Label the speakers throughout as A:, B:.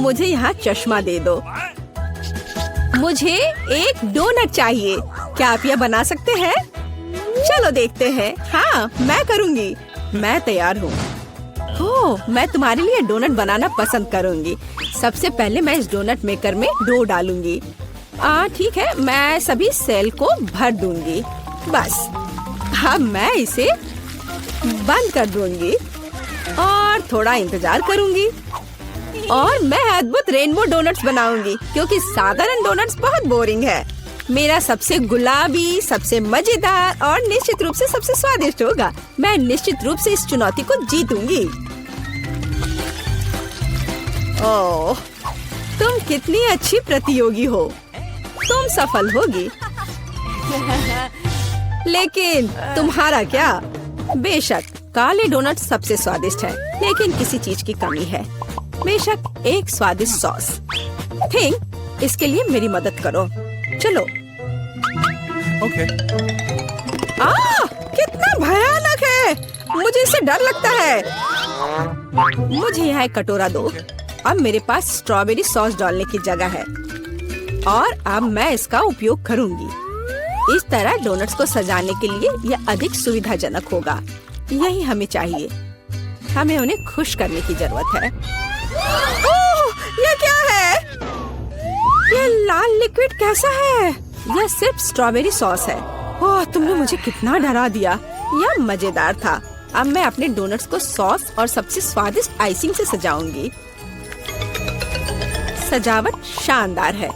A: मुझे यहाँ चश्मा दे दो। मुझे एक डोनट चाहिए। क्या आप यह बना सकते हैं? चलो देखते हैं। हाँ, मैं करूँगी। मैं तैयार हूँ। ओह, मैं तुम्हारे लिए डोनट बनाना पसंद करूँगी। सबसे पहले मैं इस डोनट मेकर में डो डालूंगी। ठीक है, मैं सभी सेल को भर दूंगी। बस अब मैं इसे बंद कर दूंगी और थोड़ा इंतजार करूंगी और मैं अद्भुत रेनबो डोनट्स बनाऊंगी, क्योंकि साधारण डोनट्स बहुत बोरिंग है। मेरा सबसे गुलाबी, सबसे मजेदार और निश्चित रूप से सबसे स्वादिष्ट होगा। मैं निश्चित रूप से इस चुनौती को जीतूंगी। ओह, तुम कितनी अच्छी प्रतियोगी हो। तुम सफल होगी। लेकिन तुम्हारा क्या? बेशक काले डोनट सबसे स्वादिष्ट है, लेकिन किसी चीज की कमी है। बेशक एक स्वादिष्ट सॉस। थिंक, इसके लिए मेरी मदद करो। चलो।
B: ओके।
A: कितना भयानक है। मुझे इससे डर लगता है। मुझे यहाँ एक कटोरा दो। अब मेरे पास स्ट्रॉबेरी सॉस डालने की जगह है और अब मैं इसका उपयोग करूंगी। इस तरह डोनट्स को सजाने के लिए यह अधिक सुविधाजनक होगा। यही हमें चाहिए। हमें उन्हें खुश करने की जरूरत है। ओह, ये क्या है? ये लाल लिक्विड कैसा है? यह सिर्फ स्ट्रॉबेरी सॉस है। ओह, तुमने मुझे कितना डरा दिया। यह मजेदार था। अब मैं अपने डोनट्स को सॉस और सबसे स्वादिष्ट आइसिंग से सजाऊंगी। सजावट शानदार है।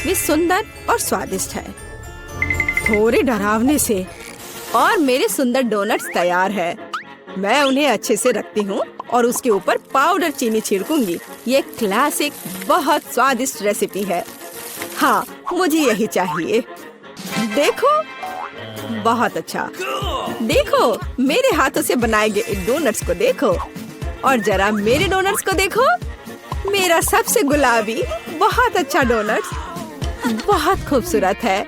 A: वे सुंदर और स्वादिष्ट है। थोड़े डरावने से। और मेरे सुंदर डोनट्स तैयार है। मैं उन्हें अच्छे से रखती हूँ और उसके ऊपर पाउडर चीनी छिड़कूंगी। ये क्लासिक बहुत स्वादिष्ट रेसिपी है। हाँ, मुझे यही चाहिए। देखो, बहुत अच्छा। देखो, मेरे हाथों से बनाए गए डोनट्स को देखो और जरा मेरे डोनट्स को देखो। मेरा सबसे गुलाबी बहुत अच्छा डोनट्स बहुत खूबसूरत है।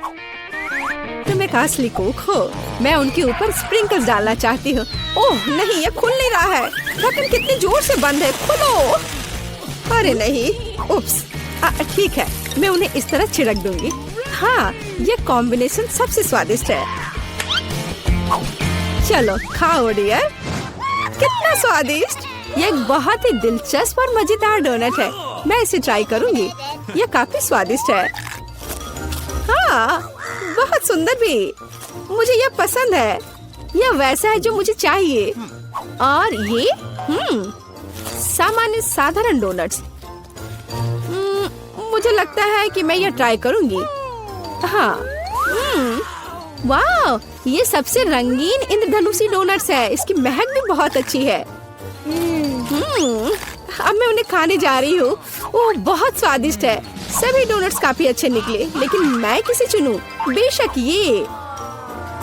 A: तुम एक असली कुक हो। मैं उनके ऊपर स्प्रिंकल्स डालना चाहती हूँ। ओह नहीं, ये खुल नहीं रहा है। ढक्कन कितनी जोर से बंद है। खोलो। अरे नहीं, उप्स। ठीक है, मैं उन्हें इस तरह छिड़क दूंगी। हाँ, ये कॉम्बिनेशन सबसे स्वादिष्ट है। चलो खाओ डियर। कितना स्वादिष्ट। ये एक बहुत ही दिलचस्प और मजेदार डोनट है। मैं इसे ट्राई करूंगी। ये काफी स्वादिष्ट है। हाँ, बहुत सुंदर भी। मुझे यह पसंद है। यह वैसा है जो मुझे चाहिए। और ये सामान्य साधारण डोनट्स। मुझे लगता है कि मैं यह ट्राई करूंगी। हाँ, वाह, ये सबसे रंगीन इंद्रधनुषी डोनट्स है। इसकी महक भी बहुत अच्छी है। अब मैं उन्हें खाने जा रही हूँ। ओह, बहुत स्वादिष्ट है। सभी डोनट्स काफी अच्छे निकले, लेकिन मैं किसे चुनूं? बेशक ये।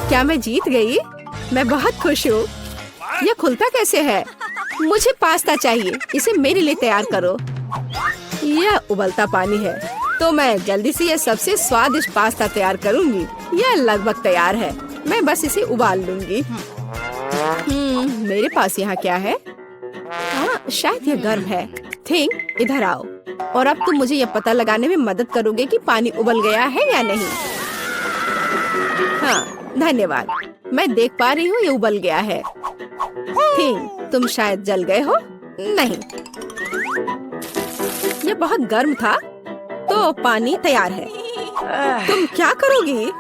A: क्या मैं जीत गई? मैं बहुत खुश हूँ। यह खुलता कैसे है? मुझे पास्ता चाहिए। इसे मेरे लिए तैयार करो। यह उबलता पानी है, तो मैं जल्दी से यह सबसे स्वादिष्ट पास्ता तैयार करूंगी। यह लगभग तैयार है। मैं बस इसे उबाल लूंगी। मेरे पास यहाँ क्या है? हाँ, शायद यह गर्म है। थिंक, इधर आओ और अब तुम मुझे यह पता लगाने में मदद करोगे कि पानी उबल गया है या नहीं। हाँ, धन्यवाद। मैं देख पा रही हूँ ये उबल गया है। थिंक, तुम शायद जल गए हो। नहीं, ये बहुत गर्म था, तो पानी तैयार है। तुम क्या करोगी?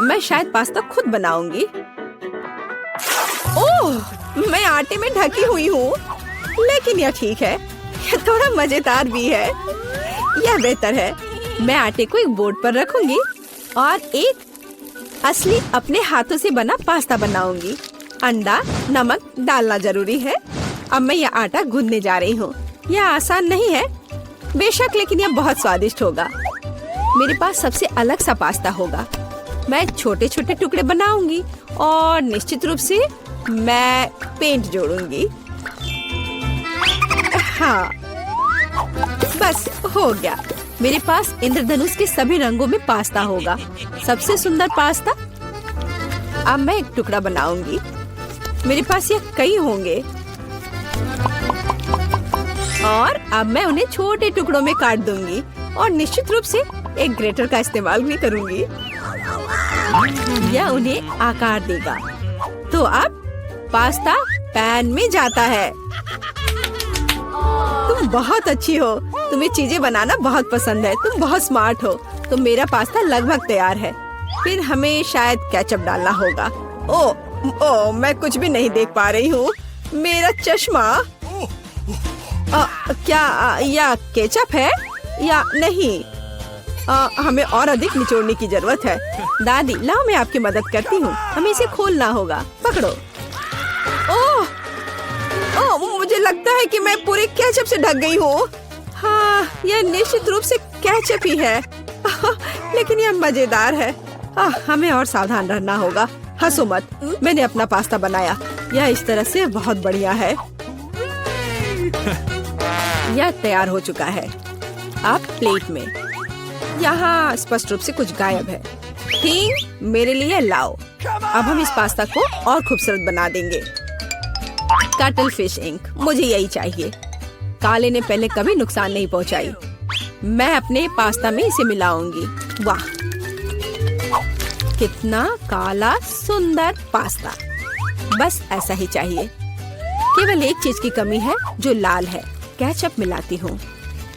A: मैं शायद पास्ता खुद बनाऊंगी। ओह, मैं आटे में ढकी हुई हूँ, लेकिन यह ठीक है। यह थोड़ा मजेदार भी है। यह बेहतर है। मैं आटे को एक बोर्ड पर रखूंगी और एक असली अपने हाथों से बना पास्ता बनाऊंगी। अंडा, नमक डालना जरूरी है। अब मैं यह आटा गूंदने जा रही हूँ। यह आसान नहीं है बेशक, लेकिन यह बहुत स्वादिष्ट होगा। मेरे पास सबसे अलग सा पास्ता होगा। मैं छोटे छोटे टुकड़े बनाऊंगी और निश्चित रूप से मैं पेंट जोड़ूंगी। हाँ, बस हो गया। मेरे पास इंद्रधनुष के सभी रंगों में पास्ता होगा। सबसे सुंदर पास्ता। अब मैं एक टुकड़ा बनाऊंगी। मेरे पास ये कई होंगे और अब मैं उन्हें छोटे टुकड़ों में काट दूंगी और निश्चित रूप से एक ग्रेटर का इस्तेमाल भी करूंगी। यह उन्हें आकार देगा। तो अब पास्ता पैन में जाता है। तुम बहुत अच्छी हो। तुम्हें चीजें बनाना बहुत पसंद है। तुम बहुत स्मार्ट हो। तो मेरा पास्ता लगभग तैयार है। फिर हमें शायद केचप डालना होगा। ओ, मैं कुछ भी नहीं देख पा रही हूँ। मेरा चश्मा। क्या यह केचप है या नहीं? हमें और अधिक निचोड़ने की जरूरत है। दादी, लाओ मैं आपकी मदद करती हूँ। हमें इसे खोलना होगा। पकड़ो। ओह, मुझे लगता है कि मैं पूरे केचप से ढक गई हूँ। हाँ, यह निश्चित रूप से केचप ही है। लेकिन यह मजेदार है। हमें और सावधान रहना होगा। हंसो मत। मैंने अपना पास्ता बनाया। यह इस तरह से बहुत बढ़िया है। यह तैयार हो चुका है। अब प्लेट में। यहाँ स्पष्ट रूप से कुछ गायब है। ठीक, मेरे लिए लाओ। अब हम इस पास्ता को और खूबसूरत बना देंगे। कटल फिश इंक, मुझे यही चाहिए। काले ने पहले कभी नुकसान नहीं पहुंचाई। मैं अपने पास्ता में इसे मिलाऊंगी। वाह, कितना काला सुंदर पास्ता। बस ऐसा ही चाहिए। केवल एक चीज की कमी है जो लाल है। केचप मिलाती हूँ।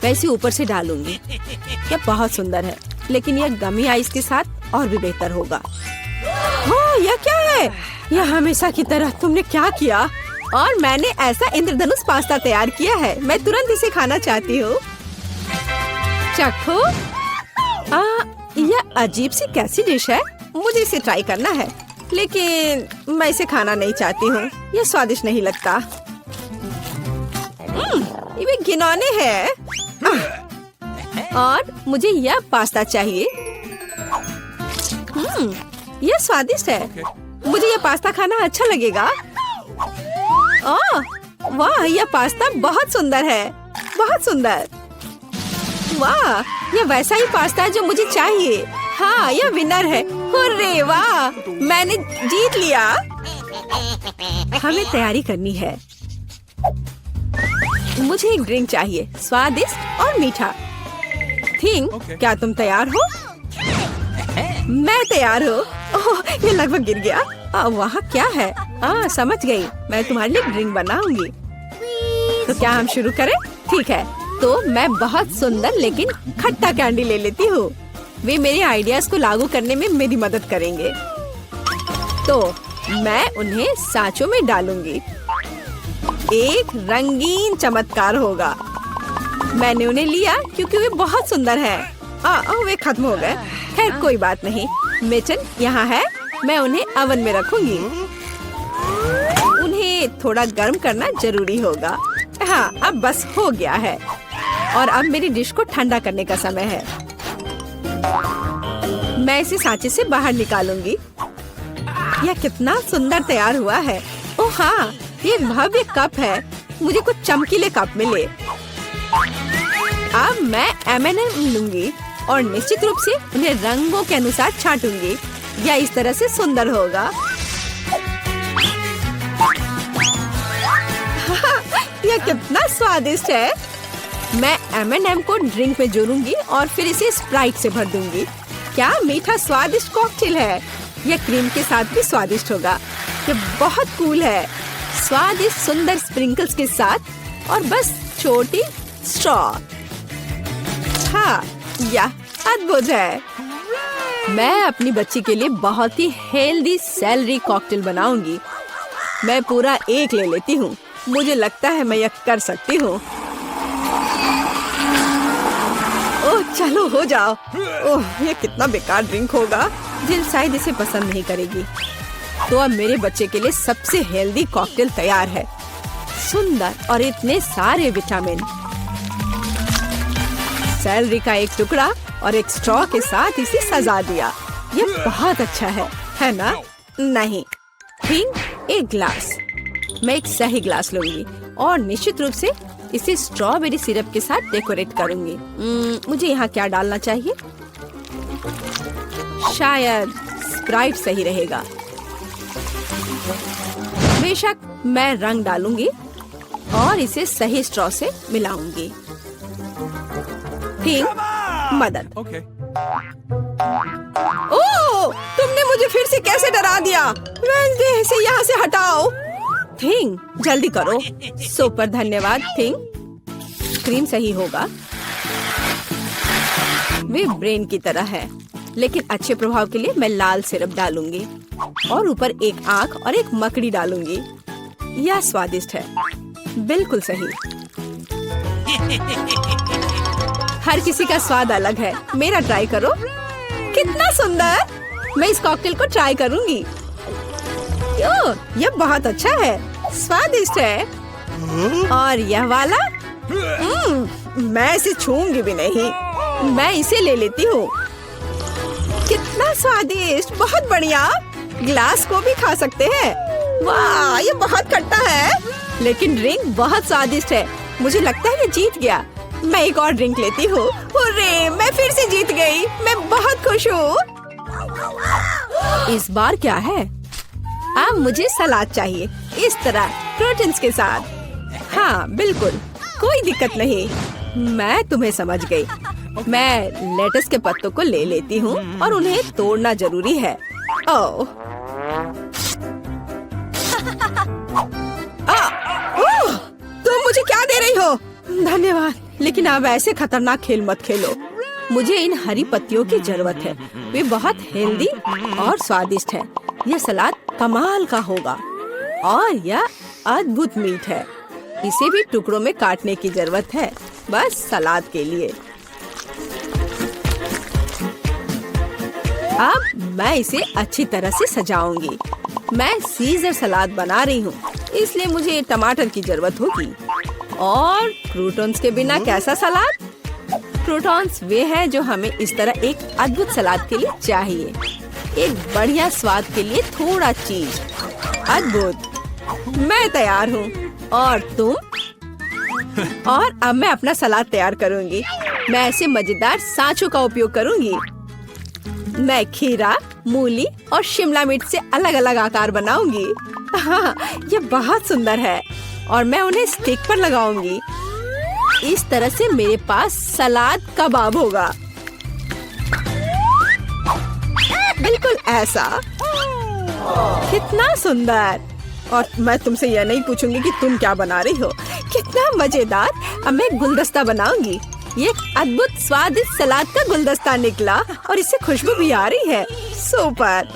A: मैं इसे ऊपर से डालूंगी। यह बहुत सुंदर है, लेकिन यह गमी आइस के साथ और भी बेहतर होगा। यह क्या है? यह हमेशा की तरह तुमने क्या किया? और मैंने ऐसा इंद्रधनुष पास्ता तैयार किया है। मैं तुरंत इसे खाना चाहती हूँ। चखो। यह अजीब सी कैसी डिश है? मुझे इसे ट्राई करना है, लेकिन मैं इसे खाना नहीं चाहती हूँ। यह स्वादिष्ट नहीं लगता। ये घिनौने है। और मुझे यह पास्ता चाहिए। यह स्वादिष्ट है। मुझे यह पास्ता खाना अच्छा लगेगा। वाह, यह पास्ता बहुत सुंदर है। बहुत सुंदर। वाह, यह वैसा ही पास्ता है जो मुझे चाहिए। हाँ, यह विनर है। हुर्रे, वाह, मैंने जीत लिया। हमें तैयारी करनी है। मुझे एक ड्रिंक चाहिए, स्वादिष्ट और मीठा। क्या तुम तैयार हो? मैं तैयार हूँ। ये लगभग गिर गया। वहाँ क्या है? समझ गई। मैं तुम्हारे लिए ड्रिंक बनाऊंगी। तो क्या हम शुरू करें? ठीक है। तो मैं बहुत सुंदर लेकिन खट्टा कैंडी ले लेती हूँ। वे मेरे आइडियाज को लागू करने में मेरी मदद करेंगे। तो मैं उन्हें सांचों में डालूंगी। एक रंगीन चमत्कार होगा। मैंने उन्हें लिया क्योंकि वे बहुत सुंदर हैं। वे खत्म हो गए। खैर, कोई बात नहीं। मिचन यहाँ है। मैं उन्हें ओवन में रखूंगी। उन्हें थोड़ा गर्म करना जरूरी होगा। हाँ, अब बस हो गया है। और अब मेरी डिश को ठंडा करने का समय है। मैं इसे सांचे से बाहर निकालूंगी। यह कितना सुंदर तैयार हुआ है। ओह हाँ, ये भव्य कप है। मुझे कुछ चमकीले कप मिले। अब मैं M&M लूंगी और निश्चित रूप से उन्हें रंगों के अनुसार छांटूंगी। यह इस तरह से सुंदर होगा। यह कितना स्वादिष्ट है। मैं M&M को ड्रिंक में जोड़ूंगी और फिर इसे स्प्राइट से भर दूंगी। क्या मीठा स्वादिष्ट कॉकटेल है। यह क्रीम के साथ भी स्वादिष्ट होगा। यह बहुत कूल है। स्वादिष्ट सुंदर स्प्रिंकल्स के साथ और बस छोटी स्ट्रॉ। हाँ, यह अद्भुत है। मैं अपनी बच्ची के लिए बहुत ही हेल्दी सेलरी कॉकटेल बनाऊंगी। मैं पूरा एक ले लेती हूँ। मुझे लगता है मैं यह कर सकती हूँ। ओह, चलो हो जाओ। ओह, ये कितना बेकार ड्रिंक होगा। जिल शायद इसे पसंद नहीं करेगी। तो अब मेरे बच्चे के लिए सबसे हेल्दी कॉकटेल तैयार है। सुंदर और इतने सारे विटामिन। सेलरी का एक टुकड़ा और एक स्ट्रॉ के साथ इसे सजा दिया। ये बहुत अच्छा है ना? नहीं। ठीक, एक ग्लास। मैं एक सही ग्लास लूंगी और निश्चित रूप से इसे स्ट्रॉबेरी सिरप के साथ डेकोरेट करूंगी। मुझे यहाँ क्या डालना चाहिए? शायद स्प्राइट सही रहेगा। बेशक मैं रंग डालूंगी। और इसे सही स्ट्रॉ से मिलाऊंगी। थिंग, मदद।
B: Okay.
A: ओह, तुमने मुझे फिर से कैसे डरा दिया? वेंसडे, इसे यहाँ से हटाओ। थिंग, जल्दी करो। सुपर, धन्यवाद थिंग। क्रीम सही होगा। वे ब्रेन की तरह है, लेकिन अच्छे प्रभाव के लिए मैं लाल सिरप डालूंगी और ऊपर एक आंख और एक मकड़ी डालूंगी। यह स्वादिष्ट है, बिल्कुल सही। हर किसी का स्वाद अलग है। मेरा ट्राई करो। कितना सुंदर! मैं इस कॉकटेल को ट्राई करूंगी। ओह, यह बहुत अच्छा है, स्वादिष्ट है। और यह वाला? मैं इसे छूंगी भी नहीं। मैं इसे ले लेती हूँ। कितना स्वादिष्ट, बहुत बढ़िया। ग्लास को भी खा सकते हैं। वाह, ये बहुत खट्टा है, लेकिन ड्रिंक बहुत स्वादिष्ट है। मुझे लगता है ये जीत गया। मैं एक और ड्रिंक लेती हूँ। हुर्रे, मैं फिर से जीत गई। मैं बहुत खुश हूँ। इस बार क्या है? अब मुझे सलाद चाहिए, इस तरह प्रोटीन्स के साथ। हाँ, बिल्कुल, कोई दिक्कत नहीं। मैं तुम्हें समझ गई। मैं लेटस के पत्तों को ले लेती हूँ और उन्हें तोड़ना जरूरी है। ओह, तुम मुझे क्या दे रही हो? धन्यवाद, लेकिन अब ऐसे खतरनाक खेल मत खेलो। मुझे इन हरी पत्तियों की जरूरत है। वे बहुत हेल्दी और स्वादिष्ट है। यह सलाद कमाल का होगा और यह अद्भुत मीठ है। इसे भी टुकड़ों में काटने की जरूरत है, बस सलाद के लिए। अब मैं इसे अच्छी तरह से सजाऊंगी। मैं सीजर सलाद बना रही हूँ, इसलिए मुझे टमाटर की जरूरत होगी। और क्रूटॉन्स के बिना कैसा सलाद? क्रूटॉन्स वे हैं जो हमें इस तरह एक अद्भुत सलाद के लिए चाहिए। एक बढ़िया स्वाद के लिए थोड़ा चीज। अद्भुत। मैं तैयार हूँ। और तुम? और अब मैं अपना सलाद तैयार करूँगी। मैं ऐसे मजेदार सांचों का उपयोग करूँगी। मैं खीरा, मूली और शिमला मिर्च से अलग अलग आकार बनाऊंगी। हाँ, ये बहुत सुंदर है और मैं उन्हें स्टिक पर लगाऊंगी। इस तरह से मेरे पास सलाद कबाब होगा। बिल्कुल ऐसा। कितना सुंदर! और मैं तुमसे यह नहीं पूछूंगी कि तुम क्या बना रही हो। कितना मजेदार! अब मैं गुलदस्ता बनाऊंगी। ये एक अद्भुत स्वादिष्ट सलाद का गुलदस्ता निकला और इससे खुशबू भी आ रही है। सुपर!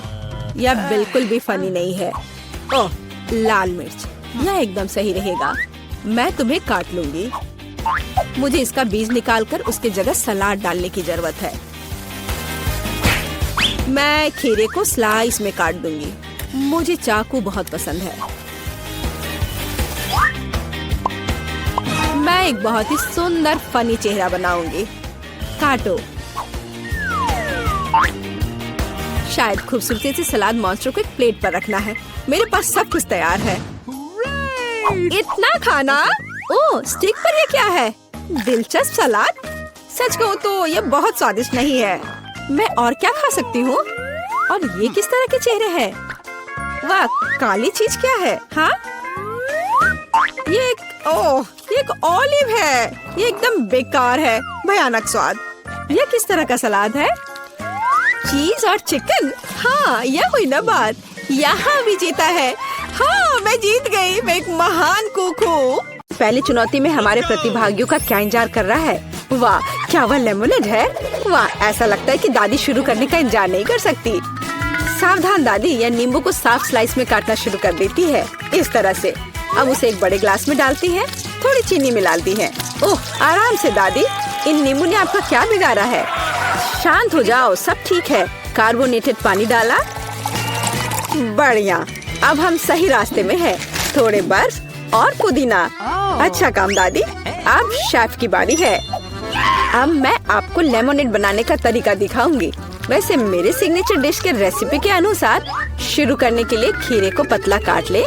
A: यह बिल्कुल भी फनी नहीं है। ओह, लाल मिर्च, यह एकदम सही रहेगा। मैं तुम्हें काट लूंगी। मुझे इसका बीज निकालकर उसके जगह सलाद डालने की जरूरत है। मैं खीरे को स्लाइस में काट दूंगी। मुझे चाकू बहुत पसंद है। मैं एक बहुत ही सुंदर फनी चेहरा बनाऊंगी। काटो। शायद खूबसूरती से सलाद मॉन्स्टर को एक प्लेट पर रखना है। मेरे पास सब कुछ तैयार है। इतना खाना? ओह, स्टिक पर ये क्या है? दिलचस्प सलाद। सच कहूँ तो ये बहुत स्वादिष्ट नहीं है। मैं और क्या खा सकती हूँ? और ये किस तरह के चेहरे हैं? वाह, काली चीज क्या है? हाँ, ये एक ऑलिव है। ये एकदम बेकार है, भयानक स्वाद। ये किस तरह का सलाद है? चीज और चिकन। हाँ, यह हुई ना बात। यहाँ भी जीता है। हाँ, मैं जीत गई। मैं एक महान कुक हूँ। पहली चुनौती में हमारे प्रतिभागियों का क्या इंतजार कर रहा है? वाह, क्या वह लेमोनेड है? वाह, ऐसा लगता है कि दादी शुरू करने का इंतजार नहीं कर सकती। सावधान दादी, यह नींबू को साफ स्लाइस में काटना शुरू कर देती है। इस तरह से। अब उसे एक बड़े ग्लास में डालती है। थोड़ी चीनी मिलाती है। ओह, आराम से दादी। इन नींबू ने आपका क्या बिगाड़ा है? शांत हो जाओ, सब ठीक है। कार्बोनेटेड पानी डाला। बढ़िया, अब हम सही रास्ते में हैं। थोड़े बर्फ और पुदीना। अच्छा काम दादी। अब शेफ की बारी है। अब मैं आपको लेमोनेड बनाने का तरीका दिखाऊंगी। वैसे मेरे सिग्नेचर डिश के रेसिपी के अनुसार शुरू करने के लिए खीरे को पतला काट ले।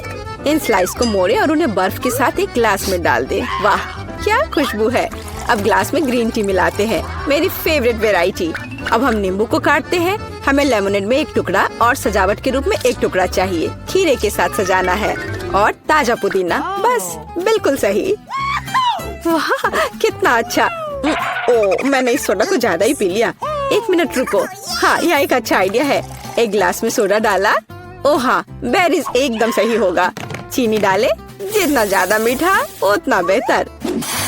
A: इन स्लाइस को मोड़े और उन्हें बर्फ के साथ एक ग्लास में डाल दे। वाह, क्या खुशबू है। अब ग्लास में ग्रीन टी मिलाते हैं, मेरी फेवरेट वेराइटी। अब हम नींबू को काटते हैं। हमें लेमोनेड में एक टुकड़ा और सजावट के रूप में एक टुकड़ा चाहिए। खीरे के साथ सजाना है। और ताजा पुदीना, बस बिल्कुल सही। वाह कितना अच्छा। ओ मैंने इस सोडा को ज्यादा ही पी लिया। 1 मिनट रुको। हाँ यह एक अच्छा आइडिया है। एक गिलास में सोडा डाला। ओ हाँ बेरीज एकदम सही होगा। चीनी डाले, जितना ज्यादा मीठा उतना बेहतर।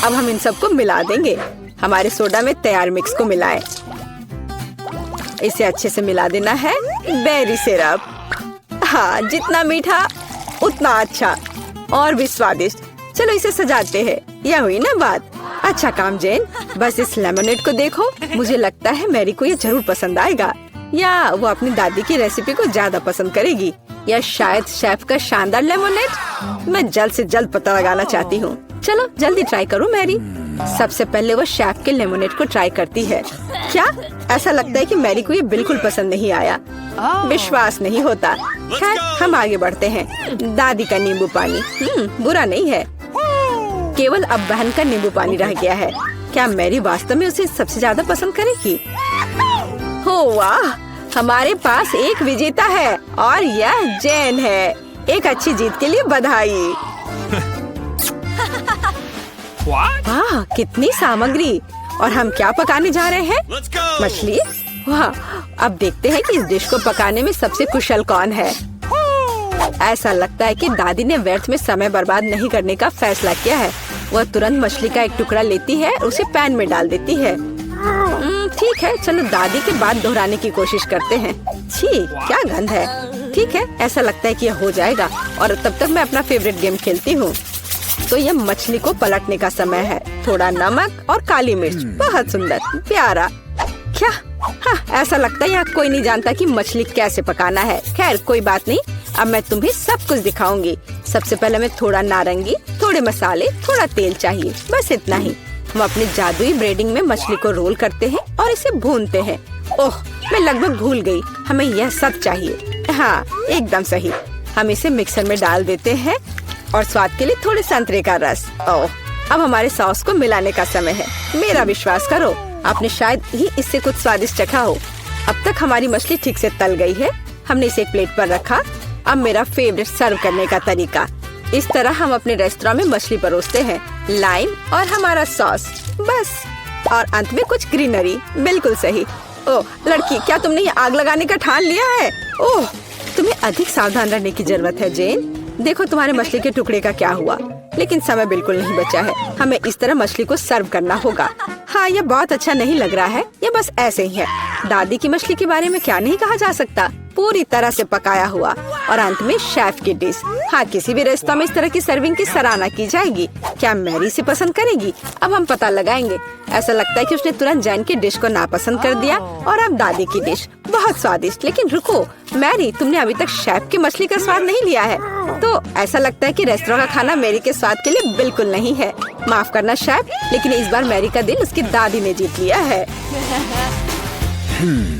A: अब हम इन सबको मिला देंगे। हमारे सोडा में तैयार मिक्स को मिलाएं। इसे अच्छे से मिला देना है। बेरी सिरप, हाँ जितना मीठा उतना अच्छा और भी स्वादिष्ट। चलो इसे सजाते हैं। यह हुई ना बात। अच्छा काम जेन। बस इस लेमनेड को देखो। मुझे लगता है मैरी को ये जरूर पसंद आएगा, या वो अपनी दादी की रेसिपी को ज्यादा पसंद करेगी, या शायद शेफ का शानदार लेमनेड। मैं जल्द से जल्द पता लगाना चाहती हूँ। चलो जल्दी ट्राई करो मैरी। सबसे पहले वो शेफ के लेमनेड को ट्राई करती है। क्या ऐसा लगता है कि मैरी को ये बिल्कुल पसंद नहीं आया। विश्वास नहीं होता। खैर हम आगे बढ़ते हैं। दादी का नींबू पानी बुरा नहीं है। केवल अब बहन का नींबू पानी रह गया है। क्या मैरी वास्तव में उसे सबसे ज्यादा पसंद करेगी? हो वाह, हमारे पास एक विजेता है और यह जेन है। एक अच्छी जीत के लिए बधाई। वाह कितनी सामग्री। और हम क्या पकाने जा रहे हैं? मछली। वाह, अब देखते हैं कि इस डिश को पकाने में सबसे कुशल कौन है। ऐसा लगता है कि दादी ने व्यर्थ में समय बर्बाद नहीं करने का फैसला किया है। वह तुरंत मछली का एक टुकड़ा लेती है, उसे पैन में डाल देती है। ठीक है, चलो दादी के बाद दोहराने की कोशिश करते हैं। छी, क्या गंध है। ठीक है, ऐसा लगता है कि यह हो जाएगा और तब तक मैं अपना फेवरेट गेम खेलती हूँ। तो यह मछली को पलटने का समय है। थोड़ा नमक और काली मिर्च, बहुत सुंदर, प्यारा। क्या? हाँ, ऐसा लगता है यहाँ कोई नहीं जानता कि मछली कैसे पकाना है। खैर कोई बात नहीं, अब मैं तुम्हें सब कुछ दिखाऊंगी। सबसे पहले हमें थोड़ा नारंगी, थोड़े मसाले, थोड़ा तेल चाहिए, बस इतना ही। हम अपने जादुई ब्रेडिंग में मछली को रोल करते हैं और इसे भूनते हैं। ओह, मैं लगभग भूल गई, हमें यह सब चाहिए। हाँ एकदम सही। हम इसे मिक्सर में डाल देते हैं और स्वाद के लिए थोड़े संतरे का रस। ओह, अब हमारे सॉस को मिलाने का समय है। मेरा विश्वास करो, आपने शायद ही इससे कुछ स्वादिष्ट चखा हो। अब तक हमारी मछली ठीक से तल गई है। हमने इसे एक प्लेट पर रखा। अब मेरा फेवरेट सर्व करने का तरीका। इस तरह हम अपने रेस्टोरेंट में मछली परोसते हैं। लाइम और हमारा सॉस, बस। और अंत में कुछ ग्रीनरी, बिल्कुल सही। ओह लड़की, क्या तुमने ये आग लगाने का ठान लिया है? ओह, तुम्हें अधिक सावधान रहने की जरूरत है जेन। देखो तुम्हारे मछली के टुकड़े का क्या हुआ। लेकिन समय बिल्कुल नहीं बचा है। हमें इस तरह मछली को सर्व करना होगा। हाँ, यह बहुत अच्छा नहीं लग रहा है। यह बस ऐसे ही है। दादी की मछली के बारे में क्या नहीं कहा जा सकता। पूरी तरह से पकाया हुआ और अंत में शेफ की डिश। हाँ, किसी भी रेस्तरां में इस तरह की सर्विंग की सराहना की जाएगी। क्या मैरी से पसंद करेगी? अब हम पता लगाएंगे। ऐसा लगता है कि उसने तुरंत जैन की डिश को नापसंद कर दिया और अब दादी की डिश बहुत स्वादिष्ट। लेकिन रुको मैरी, तुमने अभी तक शेफ की मछली का स्वाद नहीं लिया है। तो ऐसा लगता है कि रेस्टोरेंट का खाना मैरी के स्वाद के लिए बिल्कुल नहीं है। माफ करना शेफ, लेकिन इस बार मैरी का दिल उसकी दादी ने जीत लिया है।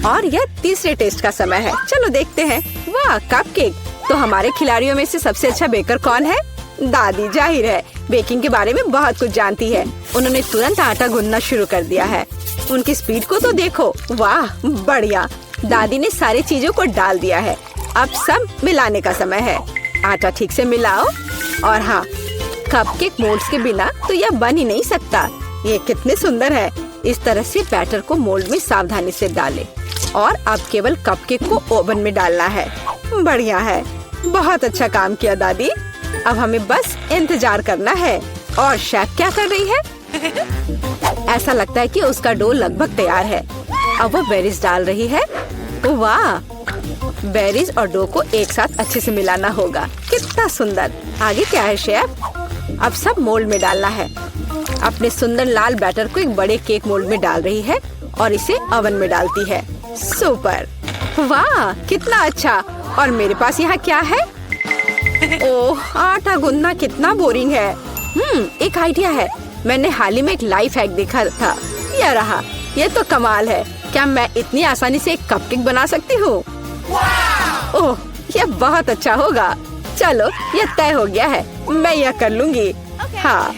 A: और यह तीसरे टेस्ट का समय है। चलो देखते हैं। वाह, कपकेक। तो हमारे खिलाड़ियों में से सबसे अच्छा बेकर कौन है? दादी, जाहिर है, बेकिंग के बारे में बहुत कुछ जानती है। उन्होंने तुरंत आटा गूंदना शुरू कर दिया है। उनकी स्पीड को तो देखो। वाह बढ़िया। दादी ने सारी चीजों को डाल दिया है। अब सब मिलाने का समय है। आटा ठीक से मिलाओ। और हाँ, कपकेक मोल्ड्स के बिना तो यह बन ही नहीं सकता। ये कितने सुंदर है। इस तरह से बैटर को मोल्ड में सावधानी से डालें और अब केवल कपकेक को ओवन में डालना है। बढ़िया है, बहुत अच्छा काम किया दादी। अब हमें बस इंतजार करना है। और शेफ क्या कर रही है? ऐसा लगता है कि उसका डो लगभग तैयार है। अब वो बेरीज डाल रही है। वाह, बेरीज और डो को एक साथ अच्छे से मिलाना होगा। कितना सुंदर। आगे क्या है शेफ? अब सब मोल्ड में डालना है। अपने सुंदर लाल बैटर को एक बड़े केक मोल्ड में डाल रही है और इसे ओवन में डालती है। सुपर। वाह कितना अच्छा। और मेरे पास यहाँ क्या है? ओह, आटा गूंदना कितना बोरिंग है। एक आइडिया है। मैंने हाल ही में एक लाइफ हैक देखा था। यह रहा। यह तो कमाल है। क्या मैं इतनी आसानी से एक कपकेक बना सकती हूँ? ओह, यह बहुत अच्छा होगा। चलो, यह तय हो गया है। मैं यह कर लूंगी। हाँ,